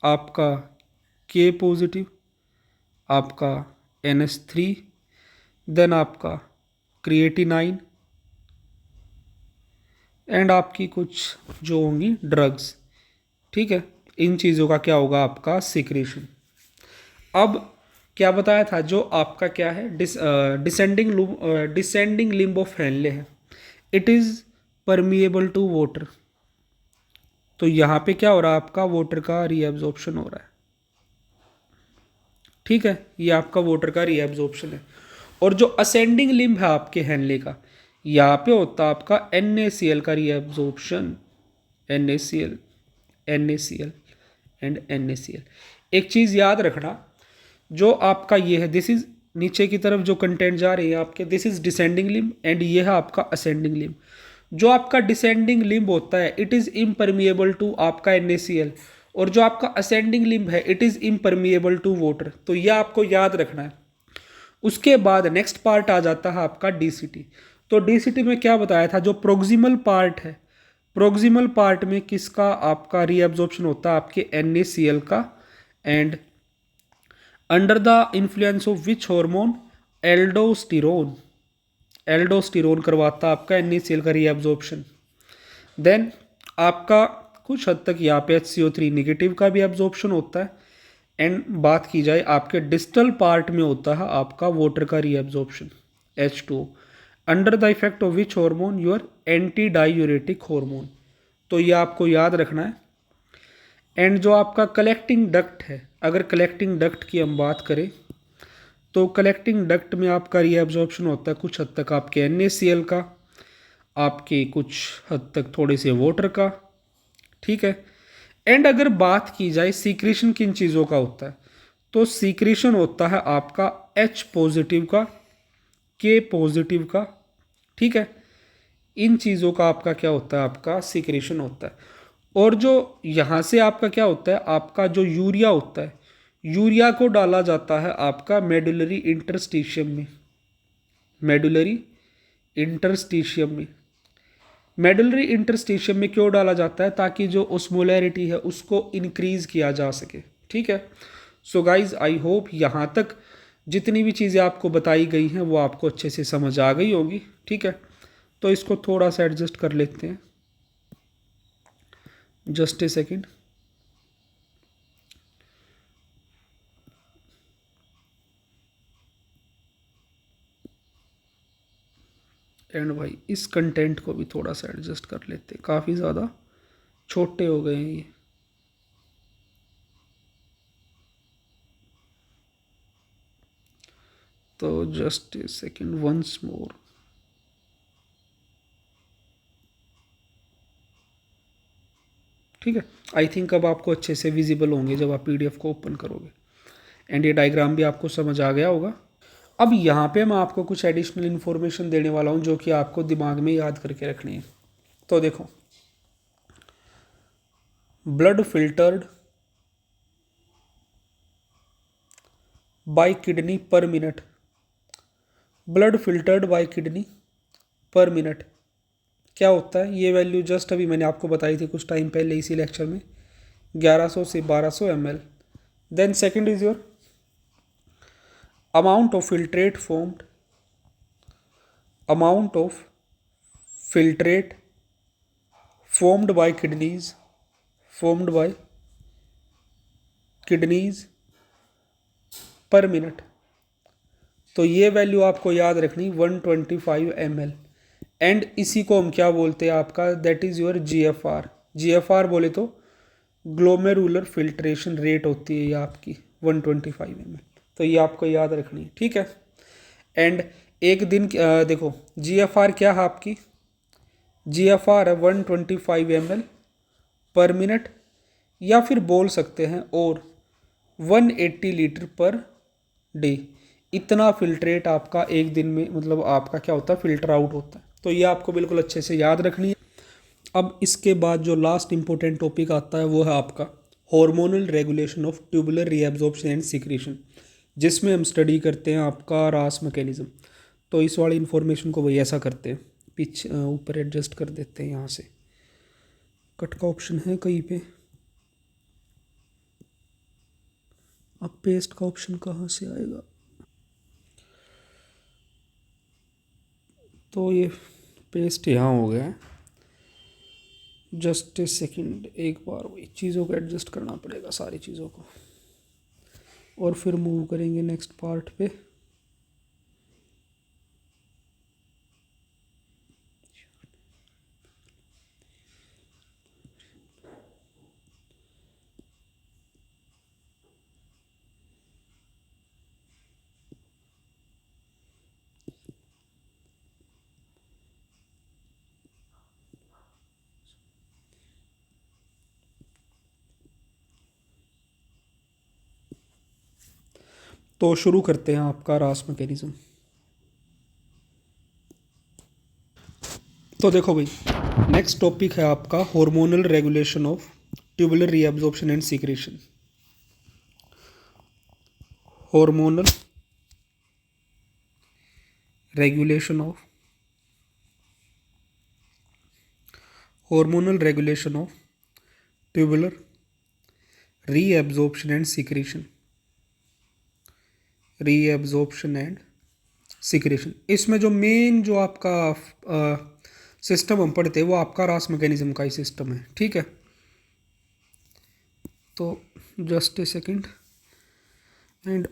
आपका K पॉजिटिव, आपका NH3, देन आपका क्रिएटिनाइन, एंड आपकी कुछ जो होंगी ड्रग्स। ठीक है, इन चीज़ों का क्या होगा आपका सिक्रीशन। अब क्या बताया था, जो आपका क्या है डिसेंडिंग लिम्ब ऑफ हेनले है, it is permeable to water. तो यहाँ पे क्या हो रहा है, आपका वाटर का रीएब्जॉर्प्शन हो रहा है। ठीक है, ये आपका वाटर का रीएब्जॉर्प्शन है। और जो असेंडिंग लिम्ब है आपके हेनले का, यहाँ पे होता है आपका NaCl का reabsorption. NaCl, NaCl and NaCl। एक चीज़ याद रखना, जो आपका ये है, दिस इज नीचे की तरफ जो कंटेंट जा रही है आपके, this is descending limb and ये है आपका असेंडिंग लिम्ब। जो आपका डिसेंडिंग लिम्ब होता है इट इज इम्परमिएबल टू आपका NaCl, और जो आपका असेंडिंग लिम्ब है it is impermeable to water. तो यह आपको याद रखना है। उसके बाद नेक्स्ट पार्ट आ जाता है आपका DCT। तो DCT में क्या बताया था, जो प्रोक्सिमल पार्ट है, प्रोक्सिमल पार्ट में किसका आपका रीअब्जॉर्प्शन होता है, आपके NaCl का। And under the influence of which hormone, aldosterone. Aldosterone करवाता है आपका NaCl का रीअब्जॉर्प्शन। देन आपका कुछ हद तक यहाँ पे HCO3 निगेटिव का भी एब्जॉर्प्शन होता है। एंड बात की जाए आपके डिस्टल पार्ट में होता है आपका वाटर का reabsorption, H2O। Under the effect of which hormone, your anti diuretic hormone. तो ये आपको याद रखना है। एंड जो आपका कलेक्टिंग डक्ट है, अगर कलेक्टिंग डक्ट की हम बात करें, तो कलेक्टिंग डक्ट में आपका रीअब्जॉर्प्शन होता है कुछ हद तक आपके NaCl का, आपके कुछ हद तक थोड़े से वाटर का। ठीक है। एंड अगर बात की जाए सीक्रेशन किन चीज़ों का होता है, तो सीक्रेशन होता है आपका H पॉजिटिव का, K पॉजिटिव का। ठीक है, इन चीज़ों का आपका क्या होता है, आपका सीक्रेशन होता है। और जो यहाँ से आपका क्या होता है, आपका जो यूरिया होता है, यूरिया को डाला जाता है आपका मेडुलरी इंटरस्टिशियम में। मेडुलरी इंटरस्टिशियम में, मेडुलरी इंटरस्टिशियम में क्यों डाला जाता है, ताकि जो ओस्मोलैरिटी है उसको इंक्रीज किया जा सके। ठीक है। सो गाइज आई होप यहाँ तक जितनी भी चीज़ें आपको बताई गई हैं वो आपको अच्छे से समझ आ गई होगी। ठीक है, तो इसको थोड़ा सा एडजस्ट कर लेते हैं, जस्ट ए सेकेंड। एंड भाई इस कंटेंट को भी थोड़ा सा एडजस्ट कर लेते हैं, काफ़ी ज़्यादा छोटे हो गए हैं ये। तो just a second, once more. ठीक है, आई थिंक अब आपको अच्छे से विजिबल होंगे जब आप PDF को ओपन करोगे। एंड ये डायग्राम भी आपको समझ आ गया होगा। अब यहाँ पे मैं आपको कुछ एडिशनल इन्फॉर्मेशन देने वाला हूँ जो कि आपको दिमाग में याद करके रखनी है। तो देखो, ब्लड फिल्टर्ड बाय किडनी पर minute, blood filtered bye kidney पर मिनट क्या होता है, ये वैल्यू जस्ट अभी मैंने आपको बताई थी कुछ टाइम पहले इसी लेक्चर में, 1100 से 1200 ml। Then second is your amount of filtrate formed, amount of filtrate formed by kidneys, formed by kidneys per minute. तो ये वैल्यू आपको याद रखनी 125 ml। एंड इसी को हम क्या बोलते हैं आपका, that is your GFR। GFR बोले तो ग्लोमेरुलर फिल्ट्रेशन रेट होती है ये आपकी 125 ml। तो ये आपको याद रखनी है। ठीक है। एंड एक दिन देखो GFR क्या है आपकी, GFR है 125 ml पर मिनट, या फिर बोल सकते हैं और 180 लीटर पर डे। इतना फिल्ट्रेट आपका एक दिन में मतलब आपका क्या होता है, फिल्टर आउट होता है। तो ये आपको बिल्कुल अच्छे से याद रखनी है। अब इसके बाद जो लास्ट इंपॉर्टेंट टॉपिक आता है वो है आपका hormonal regulation of tubular reabsorption and secretion, जिसमें हम स्टडी करते हैं आपका रास मैकेनिज्म। तो इस वाली इन्फॉर्मेशन को वही ऐसा करते हैं, पीछे ऊपर एडजस्ट कर देते हैं, यहाँ से कट का ऑप्शन है कहीं पे, अब पेस्ट का ऑप्शन कहाँ से आएगा। तो ये पेस्ट यहाँ हो गया है। जस्ट ए सेकंड, एक बार वही चीज़ों को एडजस्ट करना पड़ेगा सारी चीज़ों को, और फिर मूव करेंगे नेक्स्ट पार्ट पे। तो शुरू करते हैं आपका रास मैकेनिज्म। तो देखो भाई, नेक्स्ट टॉपिक है आपका hormonal regulation of tubular reabsorption and secretion. Hormonal regulation of tubular reabsorption and secretion. इसमें जो मेन जो आपका सिस्टम हम पढ़ते हैं वो आपका रास मैकेनिज्म का ही सिस्टम है, ठीक है। तो जस्ट ए सेकंड, एंड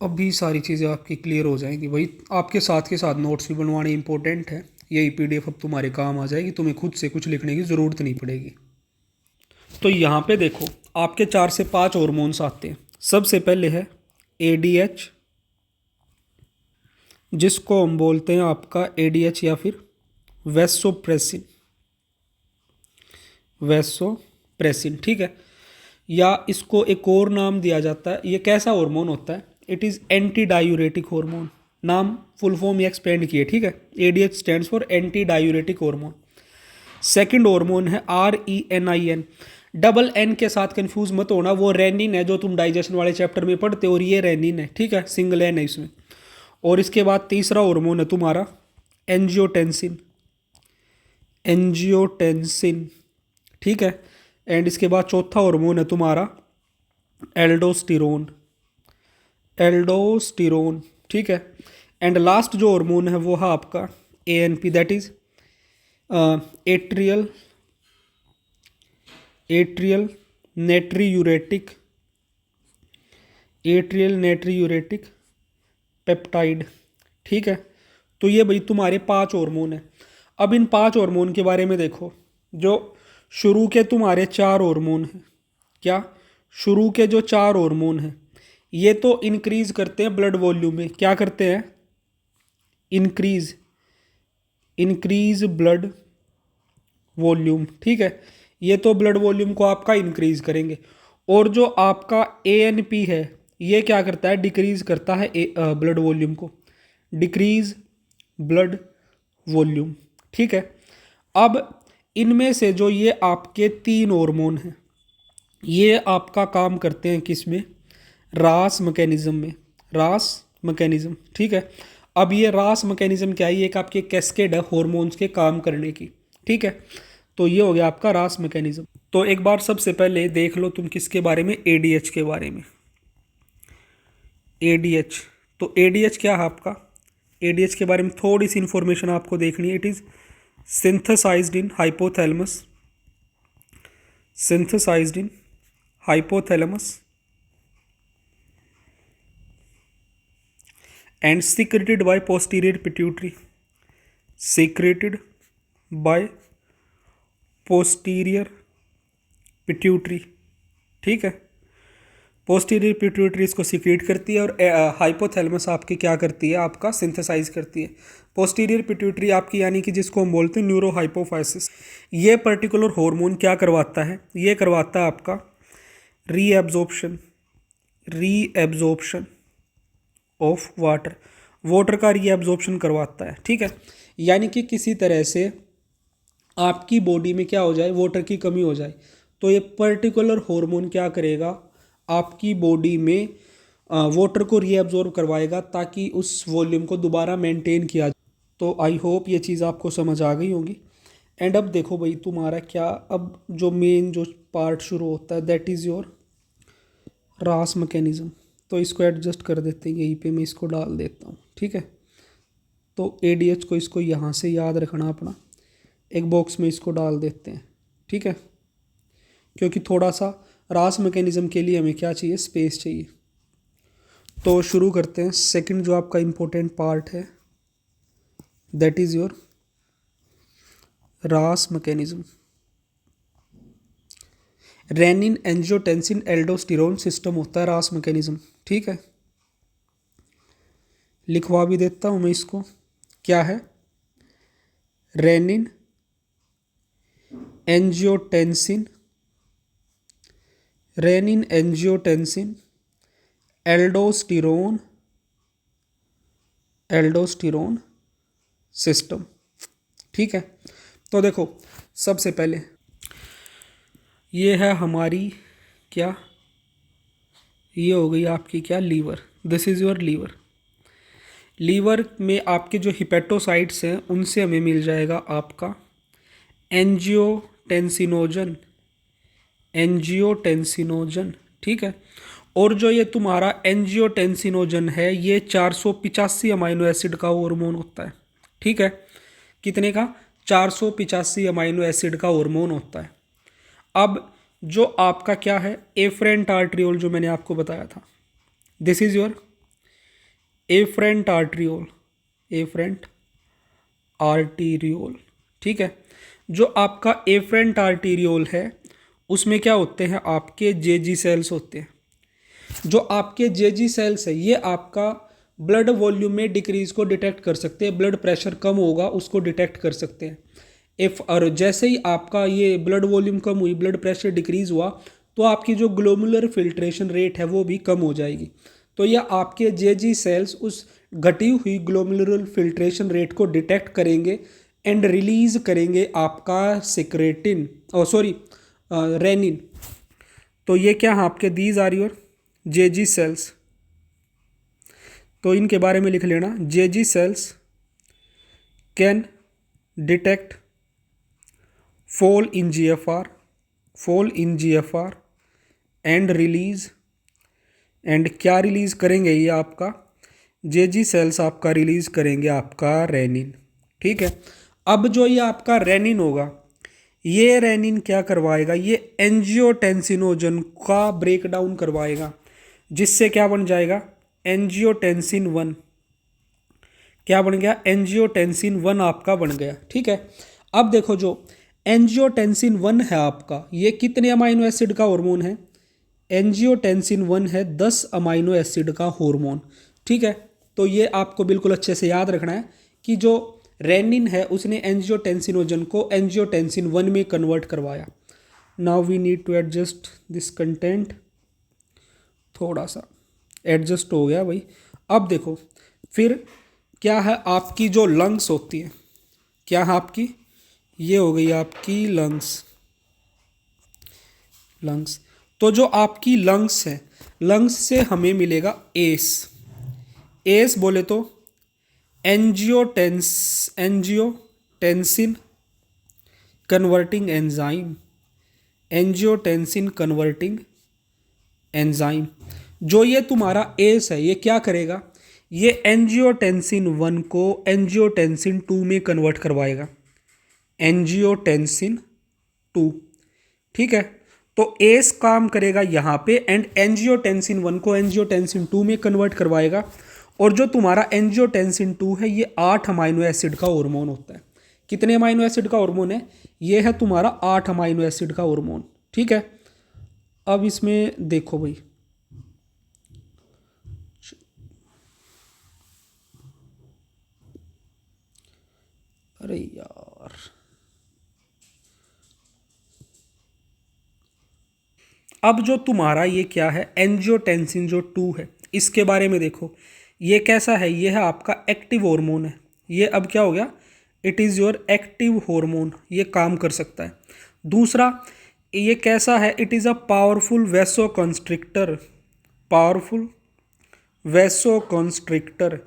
अभी सारी चीज़ें आपकी क्लियर हो जाएंगी भाई। आपके साथ के साथ नोट्स भी बनवाने इंपॉर्टेंट है। यही पीडीएफ अब तुम्हारे काम आ जाएगी, तुम्हें खुद से कुछ लिखने की ज़रूरत नहीं पड़ेगी। तो यहाँ पे देखो, आपके 4 से 5 हार्मोन्स आते हैं। सबसे पहले है एडीएच, जिसको हम बोलते हैं आपका एडीएच या फिर वैसोप्रेसिन, ठीक है। या इसको एक और नाम दिया जाता है। ये कैसा हार्मोन होता है? It is anti diuretic hormone. नाम फुल फॉर्म ये एक्सपेंड किए, ठीक है। ADH stands for anti diuretic hormone. Second hormone है RENIN। डबल एन के साथ कंफ्यूज मत होना, वो रेनिन है जो तुम डाइजेशन वाले चैप्टर में पढ़ते हो, और ये रेनिन है, ठीक है, सिंगल एन है इसमें। और इसके बाद तीसरा हार्मोन है तुम्हारा एंजियोटेंसिन, ठीक है। एंड इसके बाद चौथा हार्मोन है तुम्हारा एल्डोस्टिरोन, ठीक है। एंड लास्ट जो हार्मोन है वो है आपका ANP, that is atrial natriuretic peptide, ठीक है। तो ये भाई तुम्हारे 5 हार्मोन है। अब इन 5 हार्मोन के बारे में देखो। जो शुरू के तुम्हारे 4 हार्मोन हैं, क्या शुरू के जो 4 हार्मोन हैं ये तो इंक्रीज करते हैं ब्लड वॉल्यूम में। क्या करते हैं? इंक्रीज ब्लड वॉल्यूम, ठीक है। ये तो ब्लड वॉल्यूम को आपका इंक्रीज करेंगे। और जो आपका ANP है ये क्या करता है? डिक्रीज करता है ब्लड वॉल्यूम को, डिक्रीज ब्लड वॉल्यूम, ठीक है। अब इनमें से जो ये आपके 3 हार्मोन हैं ये आपका काम करते हैं किस में? रास मैकेनिज्म, ठीक है। अब ये रास मैकेनिज्म क्या है? ये एक आपके कैस्केड है हॉर्मोन्स के काम करने की, ठीक है। तो ये हो गया आपका रास मैकेनिज्म। तो एक बार सबसे पहले देख लो तुम किसके बारे में? ADH के बारे में। ADH, तो ADH क्या है आपका? ADH के बारे में थोड़ी सी इंफॉर्मेशन आपको देखनी है। It is synthesized in hypothalamus and secreted by posterior pituitary, ठीक है। पोस्टीरियर पिट्यूटरी इसको सीक्रेट करती है, और हाइपोथैलेमस आपकी क्या करती है? आपका सिंथेसाइज करती है। पोस्टीरियर पिट्यूटरी आपकी यानी कि जिसको हम बोलते हैं न्यूरोहाइपोफाइसिस, ये पर्टिकुलर हार्मोन क्या करवाता है? ये करवाता है आपका रीएब्जॉर्प्शन ऑफ वाटर का रीएब्जॉर्प्शन करवाता है, ठीक है। यानी कि किसी तरह से आपकी बॉडी में क्या हो जाए? वाटर की कमी हो जाए, तो ये पर्टिकुलर हार्मोन क्या करेगा? आपकी बॉडी में वाटर को रीएब्जॉर्ब करवाएगा ताकि उस वॉल्यूम को दोबारा मेंटेन किया जाए। तो आई होप ये चीज़ आपको समझ आ गई होगी। एंड अब देखो भाई तुम्हारा क्या, अब जो मेन जो पार्ट शुरू होता है दैट इज़ योर रास मैकेनिज्म। तो इसको एडजस्ट कर देते हैं, यहीं पे मैं इसको डाल देता हूँ, ठीक है। तो ADH को इसको यहाँ से याद रखना अपना, एक बॉक्स में इसको डाल देते हैं, ठीक है, क्योंकि थोड़ा सा रास मैकेनिज्म के लिए हमें क्या चाहिए, स्पेस चाहिए। तो शुरू करते हैं। सेकंड जो आपका इम्पोर्टेंट पार्ट है दैट इज़ योर रास mechanism. Renin angiotensin aldosterone system होता है रास मैकेनिज्म। ठीक है, लिखवा भी देता हूँ मैं इसको। क्या है? Renin angiotensin, renin angiotensin aldosterone, aldosterone system. ठीक है, तो देखो सबसे पहले ये है हमारी क्या, ये हो गई आपकी क्या, liver. This is your liver. Liver में आपके जो हिपेटोसाइट्स हैं उनसे हमें मिल जाएगा आपका एंजियोटेंसिनोजन, एंजियोटेंसिनोजन। ठीक है, और जो ये तुम्हारा एंजियोटेंसिनोजन है ये 485 अमाइनो एसिड का हार्मोन होता है। ठीक है, कितने का? 485 अमाइनो एसिड का हार्मोन होता है। अब जो आपका क्या है, एफरेंट आर्ट्रियोल जो मैंने आपको बताया था, this is your efferent arteriole, efferent arteriole. ठीक है, जो आपका एफरेंट आर्टीरियोल है उसमें क्या होते हैं, आपके जेजी सेल्स होते हैं। जो आपके जेजी सेल्स है ये आपका ब्लड वॉल्यूम में डिक्रीज को डिटेक्ट कर सकते हैं, ब्लड प्रेशर कम होगा उसको डिटेक्ट कर सकते हैं। इफ और जैसे ही आपका ये ब्लड वॉल्यूम कम हुई, ब्लड प्रेशर डिक्रीज हुआ, तो आपकी जो ग्लोमुलर फिल्ट्रेशन रेट है वो भी कम हो जाएगी। तो यह आपके जेजी सेल्स उस घटी हुई ग्लोमुलर फिल्ट्रेशन रेट को डिटेक्ट करेंगे एंड रिलीज करेंगे आपका सिक्रेटिन, सॉरी रेनिन। तो ये क्या है आपके, these are your JG cells. तो इनके बारे में लिख लेना, JG cells can detect fall in GFR, fall in GFR and release, and क्या रिलीज करेंगे ये आपका जेजी सेल्स आपका रिलीज करेंगे आपका रेनिन। ठीक है, अब जो ये आपका रेनिन होगा, ये रेनिन क्या करवाएगा, ये एंजियोटेंसिनोजन का ब्रेक डाउन करवाएगा, जिससे क्या बन जाएगा, एंजियोटेंसिन 1। क्या बन गया, एंजियोटेंसिन 1 आपका बन गया। ठीक है, अब देखो जो एंजियोटेंसिन 1 है आपका, ये कितने अमाइनो एसिड का हार्मोन है, एंजियोटेंसिन 1 है 10 अमाइनो एसिड का हार्मोन। ठीक है, तो ये आपको बिल्कुल अच्छे से याद रखना है कि जो रेनिन है उसने एंजियोटेंसिनोजन को एंजियोटेंसिन 1 में कन्वर्ट करवाया। Now we need to adjust this content, थोड़ा सा एडजस्ट हो गया भाई। अब देखो फिर क्या है, आपकी जो लंग्स होती है, क्या है आपकी, ये हो गई आपकी लंग्स, लंग्स। तो जो आपकी लंग्स है, लंग्स से हमें मिलेगा एस, एस बोले तो angiotensin converting enzyme, angiotensin converting enzyme. जो ये तुम्हारा एस है ये क्या करेगा, ये एंजियोटेंसिन 1 को एंजियोटेंसिन 2 में कन्वर्ट करवाएगा, एंजियोटेंसिन 2। ठीक है, तो एस काम करेगा यहाँ पे एंड एंजियोटेंसिन 1 को एंजियोटेंसिन 2 में कन्वर्ट करवाएगा। और जो तुम्हारा एंजियोटेंसिन 2 है ये 8 अमाइनो एसिड का हार्मोन होता है। कितने अमाइनो एसिड का हार्मोन है, ये है तुम्हारा 8 अमाइनो एसिड का हार्मोन। ठीक है, अब इसमें देखो भाई, अरे यार, अब जो तुम्हारा ये क्या है, एंजियोटेंसिन जो 2 है इसके बारे में देखो, ये कैसा है, ये है आपका एक्टिव हार्मोन है। ये अब क्या हो गया, it is your active hormone, ये काम कर सकता है। दूसरा ये कैसा है, it is a powerful vasoconstrictor, powerful vasoconstrictor.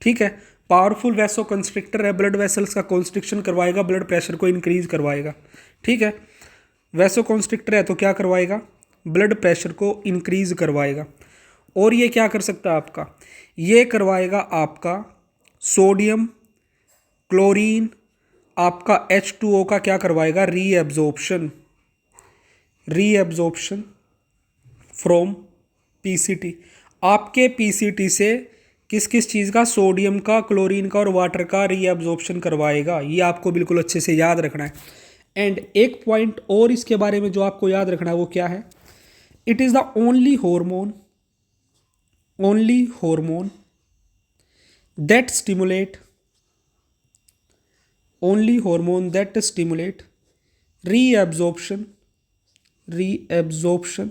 ठीक है, पावरफुल वैसोकंस्ट्रिक्टर है, ब्लड वेसल्स का कंस्ट्रिक्शन करवाएगा, ब्लड प्रेशर को इंक्रीज करवाएगा। ठीक है, वैसोकंस्ट्रिक्टर है तो क्या करवाएगा, ब्लड प्रेशर को इंक्रीज करवाएगा। और ये क्या कर सकता है आपका, ये करवाएगा आपका सोडियम, क्लोरीन, आपका H2O का क्या करवाएगा, रीएब्जॉर्प्शन, रीएब्जॉर्प्शन फ्रॉम पीसीटी। आपके पीसीटी से किस किस चीज़ का, सोडियम का, क्लोरीन का और वाटर का रीएब्जॉर्प्शन करवाएगा। ये आपको बिल्कुल अच्छे से याद रखना है। एंड एक पॉइंट और इसके बारे में जो आपको याद रखना है वो क्या है, it is the only hormone, only hormone that stimulate, only hormone that stimulate reabsorption, reabsorption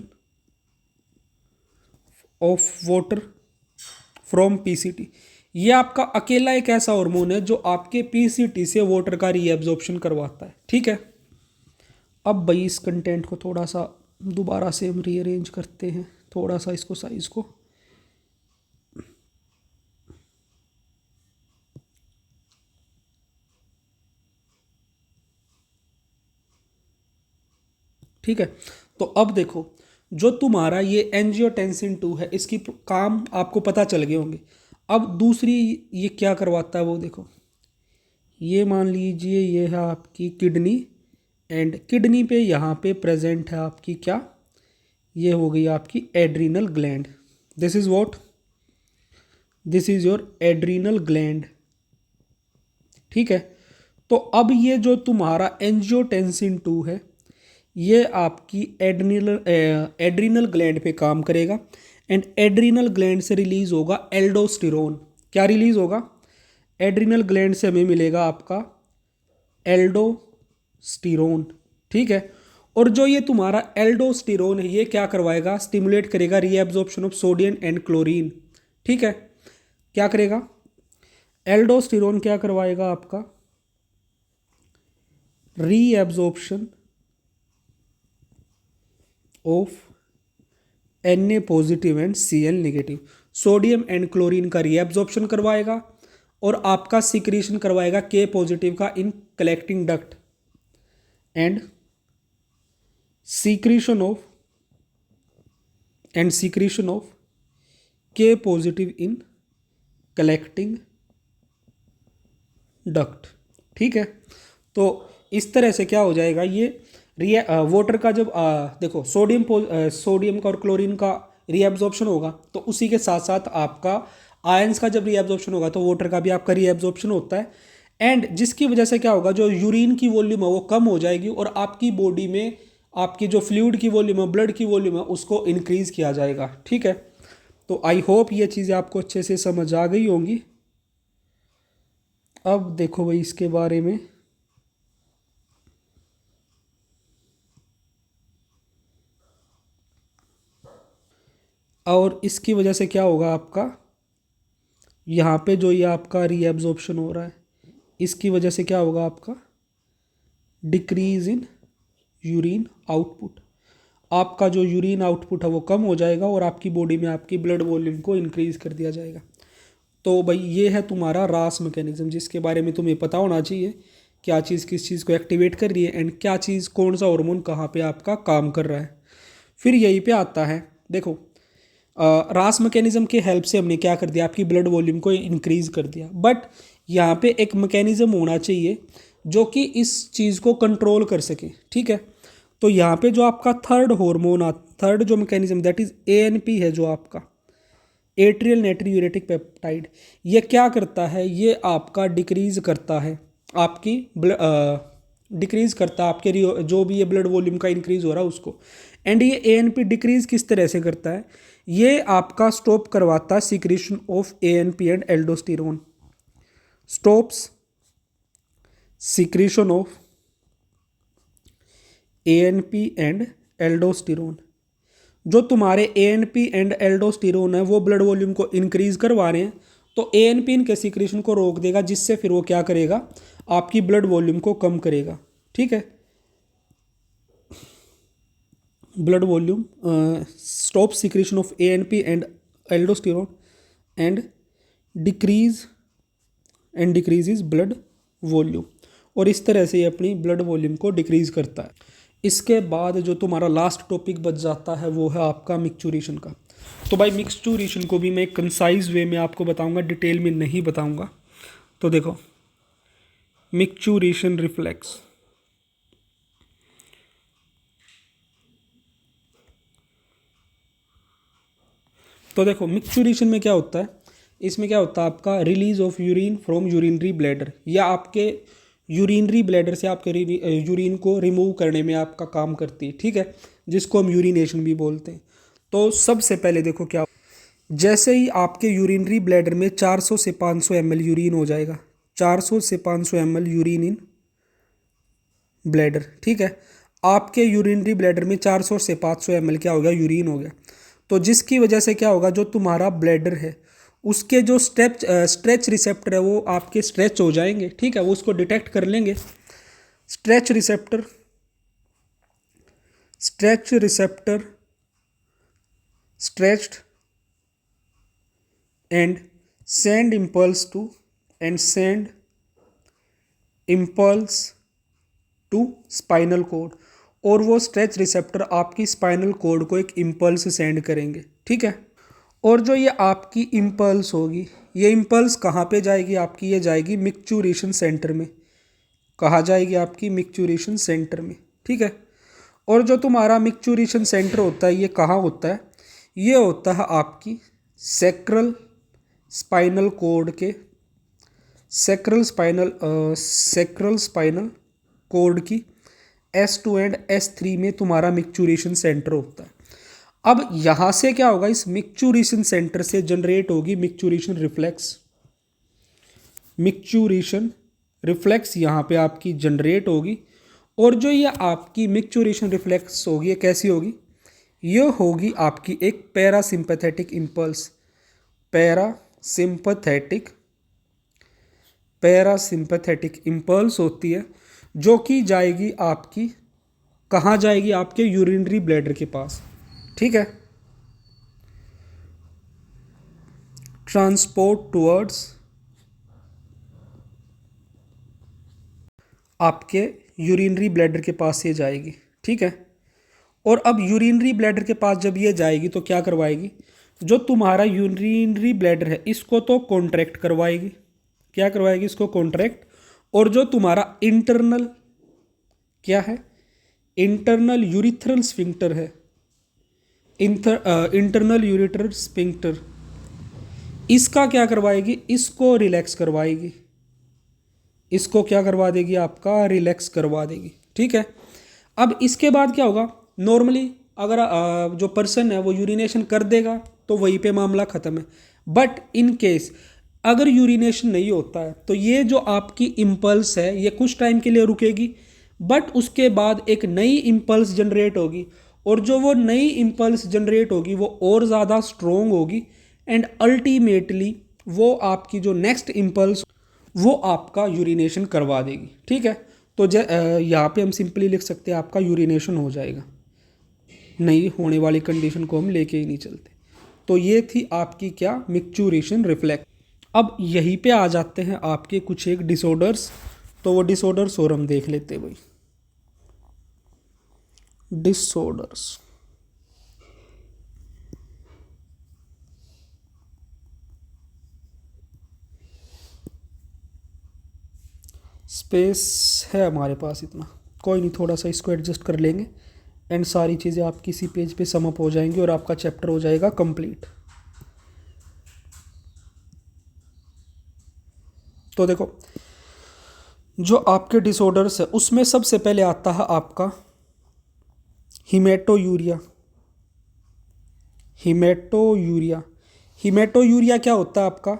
of water from PCT। ये आपका अकेला एक ऐसा हार्मोन है जो आपके पीसीटी से वाटर का रीएब्जॉर्प्शन करवाता है। ठीक है, अब भाई इस कंटेंट को थोड़ा सा दोबारा से हम रीअरेंज करते हैं, थोड़ा सा इसको साइज को। ठीक है, तो अब देखो, जो तुम्हारा ये एंजियोटेंसिन 2 है, इसकी काम आपको पता चल गए होंगे। अब दूसरी ये क्या करवाता है वो देखो, ये मान लीजिए ये है आपकी किडनी, एंड किडनी पे यहाँ पे प्रेजेंट है आपकी क्या, ये हो गई आपकी adrenal gland. This is what, this is your adrenal gland. ठीक है, तो अब ये जो तुम्हारा एंजियोटेंसिन 2 है, ये आपकी एड्रीनल ग्लैंड पे काम करेगा, एंड एड्रीनल ग्लैंड से रिलीज होगा एल्डोस्टेरोन। क्या रिलीज होगा, एड्रीनल ग्लैंड से हमें मिलेगा आपका एल्डोस्टेरोन। ठीक है, और जो ये तुम्हारा एल्डोस्टेरोन है, ये क्या करवाएगा, स्टिमुलेट करेगा reabsorption of sodium and chlorine. ठीक है, क्या करेगा, एल्डोस्टेरोन क्या करवाएगा आपका, reabsorption of Na positive and Cl negative, sodium and chlorine का रीएब्जॉर्प्शन करवाएगा, और आपका सिक्रीशन करवाएगा K पॉजिटिव का in collecting duct, and secretion of K positive in collecting duct. ठीक है, तो इस तरह से क्या हो जाएगा, ये वाटर का जब देखो सोडियम का और क्लोरीन का रीएब्जॉर्प्शन होगा, तो उसी के साथ साथ आपका आयंस का जब रीएब्जॉर्प्शन होगा तो वाटर का भी आपका रीएब्जॉर्प्शन होता है, एंड जिसकी वजह से क्या होगा, जो यूरिन की वॉल्यूम है वो कम हो जाएगी, और आपकी बॉडी में आपकी जो फ्लूइड की वॉल्यूम है, ब्लड की वॉल्यूम है, उसको इंक्रीज किया जाएगा। ठीक है, तो आई होप ये चीज़ें आपको अच्छे से समझ आ गई होंगी। अब देखो भाई इसके बारे में, और इसकी वजह से क्या होगा आपका, यहाँ पे जो ये आपका रीएब्जॉर्प्शन हो रहा है, इसकी वजह से क्या होगा आपका, डिक्रीज इन यूरिन आउटपुट। आपका जो यूरिन आउटपुट है वो कम हो जाएगा, और आपकी बॉडी में आपकी ब्लड वॉल्यूम को इंक्रीज कर दिया जाएगा। तो भाई ये है तुम्हारा रास मैकेनिज्म, जिसके बारे में तुम्हें पता होना चाहिए, क्या चीज़ किस चीज़ को एक्टिवेट कर रही है, एंड क्या चीज़ कौन सा हार्मोन कहाँ पे आपका काम कर रहा है। फिर यहीं पे आता है, देखो रास मैकेनिज्म के हेल्प से हमने क्या कर दिया, आपकी ब्लड वॉल्यूम को इंक्रीज कर दिया, बट यहाँ पे एक मैकेनिज्म होना चाहिए जो कि इस चीज़ को कंट्रोल कर सके। ठीक है, तो यहाँ पे जो आपका थर्ड हार्मोन, थर्ड जो मैकेनिज्म, दैट इज ANP है, जो आपका एट्रियल नाइट्रोयूरेटिक पेप्टाइड, ये क्या करता है, ये आपका डिक्रीज करता है आपकी डिक्रीज करता है आपके जो भी ये ब्लड वॉल्यूम का इंक्रीज हो रहा है उसको। एंड ये ANP डिक्रीज किस तरह से करता है, ये आपका स्टॉप करवाता है secretion of ANP and aldosterone, stops secretion of ANP and aldosterone. जो तुम्हारे ANP एंड एल्डोस्टेरोन है वो ब्लड वॉल्यूम को इंक्रीज करवा रहे हैं, तो ANP इनके सिक्रीशन को रोक देगा, जिससे फिर वो क्या करेगा, आपकी ब्लड वॉल्यूम को कम करेगा। ठीक है, blood volume stop secretion of ANP and aldosterone and decrease blood volume, और इस तरह से ये अपनी ब्लड वॉल्यूम को डिक्रीज करता है। इसके बाद जो तुम्हारा लास्ट टॉपिक बच जाता है वो है आपका मिक्सचुरेशन का। तो भाई मिक्सचुरेशन को भी मैं एक कंसाइज वे में आपको बताऊंगा, डिटेल में नहीं बताऊंगा। तो देखो, मिक्चुरेशन रिफ्लेक्स। तो देखो मिक्चुरेशन में क्या होता है, इसमें क्या होता है आपका release of urine from urinary bladder, या आपके यूरिनरी ब्लैडर से आपके यूरिन को रिमूव करने में आपका काम करती है, ठीक है, जिसको हम यूरिनेशन भी बोलते हैं। तो सबसे पहले देखो क्या, जैसे ही आपके यूरिनरी ब्लैडर में 400 से 500 ml यूरिन हो जाएगा, 400 से 500 ml यूरिन इन ब्लैडर, ठीक है, आपके यूरिनरी ब्लैडर में 400 से 500 ml क्या हो गया, यूरिन हो गया। तो जिसकी वजह से क्या होगा, जो तुम्हारा ब्लैडर है उसके जो स्ट्रेच रिसेप्टर है वो आपके स्ट्रेच हो जाएंगे, ठीक है, वो उसको डिटेक्ट कर लेंगे। Stretch receptor, stretch receptor stretched and send impulse to and send impulse to spinal cord, और वो स्ट्रेच रिसेप्टर आपकी स्पाइनल कोड को एक इम्पल्स सेंड करेंगे, ठीक है। और जो ये आपकी इम्पल्स होगी, ये इम्पल्स कहाँ पे जाएगी आपकी, ये जाएगी मिक्चुरेशन सेंटर में। कहाँ जाएगी आपकी, मिक्चुरेशन सेंटर में, ठीक है। और जो तुम्हारा मिक्चुरेशन सेंटर होता है ये कहाँ होता है, ये होता है आपकी सैक्रल स्पाइनल कोड के, सैक्रल स्पाइनल कोड की S2 एंड S3 में तुम्हारा मिक्चुरेशन सेंटर होता है। अब यहाँ से क्या होगा, इस मिक्चुरेशन सेंटर से जनरेट होगी मिक्चुरेशन रिफ्लेक्स। मिक्चुरेशन रिफ्लेक्स यहाँ पे आपकी जनरेट होगी, और जो ये आपकी मिक्चुरेशन रिफ्लेक्स होगी ये कैसी होगी, ये होगी आपकी एक पैरासिम्पैथेटिक इम्पल्स। पैरासिम्पैथेटिक इम्पल्स होती है, जो कि जाएगी आपकी कहाँ जाएगी, आपके यूरिनरी ब्लैडर के पास, ठीक है। ट्रांसपोर्ट टुवर्ड्स आपके यूरिनरी ब्लैडर के पास ये जाएगी, ठीक है। और अब यूरिनरी ब्लैडर के पास जब ये जाएगी तो क्या करवाएगी, जो तुम्हारा यूरिनरी ब्लैडर है इसको तो कॉन्ट्रैक्ट करवाएगी। क्या करवाएगी, इसको कॉन्ट्रैक्ट। और जो तुम्हारा इंटरनल क्या है, इंटरनल यूरिथ्रल स्फिंक्टर है, इंटरनल यूरिथ्रल स्फिंक्टर, इसका क्या करवाएगी, इसको रिलैक्स करवाएगी। इसको क्या करवा देगी, आपका रिलैक्स करवा देगी, ठीक है। अब इसके बाद क्या होगा, नॉर्मली अगर जो पर्सन है वो यूरिनेशन कर देगा तो वहीं पे मामला ख़त्म है। बट इन केस अगर यूरिनेशन नहीं होता है तो ये जो आपकी इम्पल्स है ये कुछ टाइम के लिए रुकेगी, बट उसके बाद एक नई इम्पल्स जनरेट होगी, और जो वो नई इम्पल्स जनरेट होगी वो और ज़्यादा स्ट्रोंग होगी, एंड अल्टीमेटली वो आपकी जो नेक्स्ट इम्पल्स वो आपका यूरिनेशन करवा देगी, ठीक है। तो यहाँ पे हम सिंपली लिख सकते हैं आपका यूरिनेशन हो जाएगा, नहीं होने वाली कंडीशन को हम लेके ही नहीं चलते। तो ये थी आपकी क्या, मिक्चुरेशन रिफ्लेक्स। अब यहीं पे आ जाते हैं आपके कुछ एक डिसऑर्डर्स, तो वो डिसऑर्डर्स और हम देख लेते हैं भाई। डिसऑर्डर्स, स्पेस है हमारे पास इतना, कोई नहीं, थोड़ा सा इसको एडजस्ट कर लेंगे एंड सारी चीज़ें आपकी इसी पेज पे सम अप हो जाएंगी और आपका चैप्टर हो जाएगा कंप्लीट। तो देखो जो आपके डिसऑर्डर्स है उसमें सबसे पहले आता है आपका हीमेटोयूरिया। हीमेटोयूरिया, हीमेटोयूरिया क्या होता है आपका,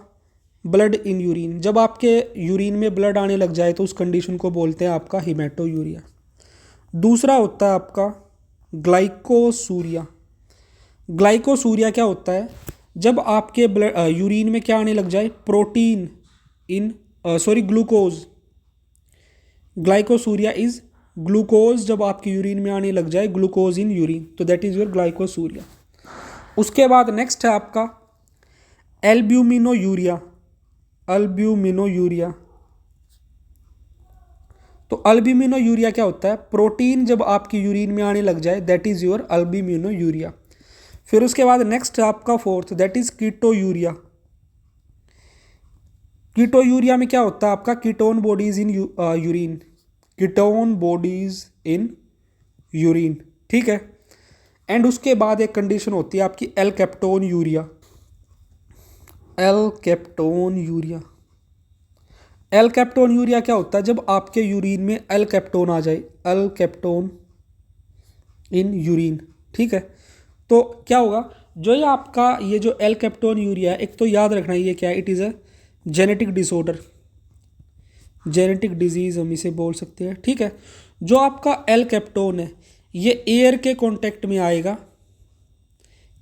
ब्लड इन यूरिन। जब आपके यूरिन में ब्लड आने लग जाए तो उस कंडीशन को बोलते हैं आपका हीमेटोयूरिया। दूसरा होता है आपका ग्लाइकोसूरिया। ग्लाइकोसूरिया क्या होता है, जब आपके ब्लड यूरिन में क्या आने लग जाए, protein in glucose. Glycosuria is glucose, जब आपके यूरिन में आने लग जाए ग्लूकोज इन यूरिन, तो दैट इज योर ग्लाइकोसूरिया। उसके बाद नेक्स्ट है आपका एल्ब्यूमिनोयूरिया। अल्ब्यूमिनोयूरिया, तो अल्ब्यूमिनोयूरिया क्या होता है, प्रोटीन जब आपकी यूरिन में आने लग जाए, दैट इज योर अल्ब्यूमिनोयूरिया। फिर उसके बाद नेक्स्ट है आपका फोर्थ, दैट इज कीटोयूरिया। कीटोयूरिया में क्या होता है आपका, ketone bodies in urine, ketone bodies in urine, ठीक है। एंड उसके बाद एक कंडीशन होती है आपकी alkaptonuria, alkaptonuria. Alkaptonuria क्या होता है, जब आपके यूरिन में एल कैप्टोन आ जाए, एल कैप्टोन इन यूरिन, ठीक है। तो क्या होगा, जो ये आपका ये जो एल कैप्टोन यूरिया है, एक तो याद रखना ये क्या है, it is a genetic disorder, genetic disease हम इसे बोल सकते हैं, ठीक है। जो आपका एल कैप्टोन है ये एयर के कांटेक्ट में आएगा,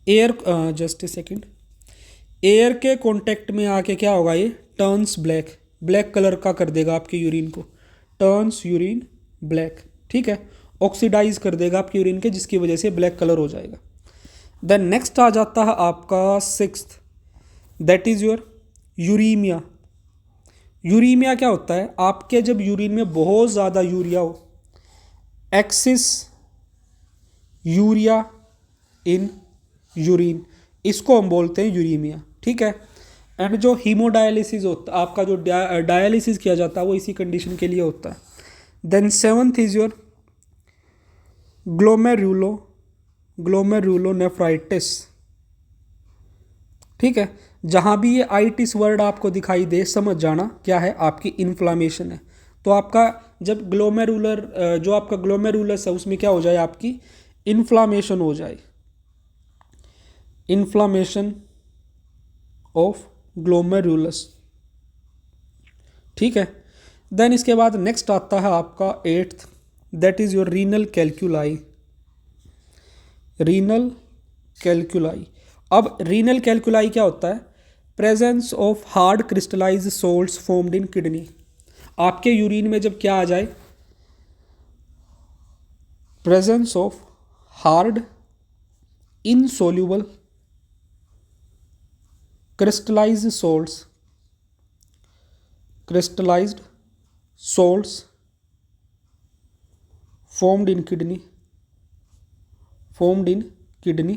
air, just a second, air के कांटेक्ट में आके क्या होगा, ये टर्न्स ब्लैक, ब्लैक कलर का कर देगा आपके यूरिन को, टर्न्स यूरिन ब्लैक, ठीक है। ऑक्सीडाइज कर देगा आपके यूरिन के, जिसकी वजह से ब्लैक कलर हो जाएगा। देन नेक्स्ट आ जाता है आपका sixth, that is your uraemia. Uraemia क्या होता है, आपके जब यूरिन में बहुत ज़्यादा यूरिया हो, एक्सिस यूरिया इन यूरिन, इसको हम बोलते हैं यूरीमिया, ठीक है। एंड जो हीमोडायलिसिस होता है आपका, जो डायलिसिस किया जाता है वो इसी कंडीशन के लिए होता है। Then seventh is your glomerulo, glomerulonephritis, ठीक है। जहाँ भी ये आइटिस वर्ड आपको दिखाई दे, समझ जाना क्या है, आपकी इन्फ्लामेशन है। तो आपका जब ग्लोमेरुलर, जो आपका ग्लोमेरुलस है उसमें क्या हो जाए, आपकी इन्फ्लामेशन हो जाए, इन्फ्लामेशन ऑफ ग्लोमेरुलस, ठीक है। देन इसके बाद नेक्स्ट आता है आपका eighth, that is your renal calculi, renal calculi. अब रीनल कैल्कुलाई क्या होता है, presence of hard crystallize salts formed in kidney. आपके यूरिन में जब क्या आ जाए, presence of hard insoluble crystallized salts, crystallized salts formed in kidney, formed in kidney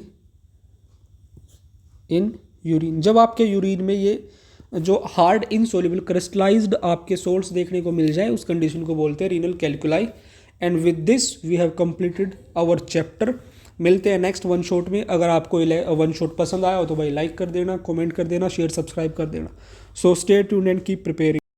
in urine. जब आपके यूरिन में ये जो हार्ड इनसोल्यूबल क्रिस्टलाइज्ड आपके सोल्ट्स देखने को मिल जाए, उस कंडीशन को बोलते हैं renal कैल्कुलाई। And with this we have completed our chapter. मिलते हैं नेक्स्ट वन शॉट में। अगर आपको वन शॉट पसंद आया हो तो भाई लाइक कर देना, कमेंट कर देना, शेयर सब्सक्राइब कर देना। So stay tuned and keep preparing.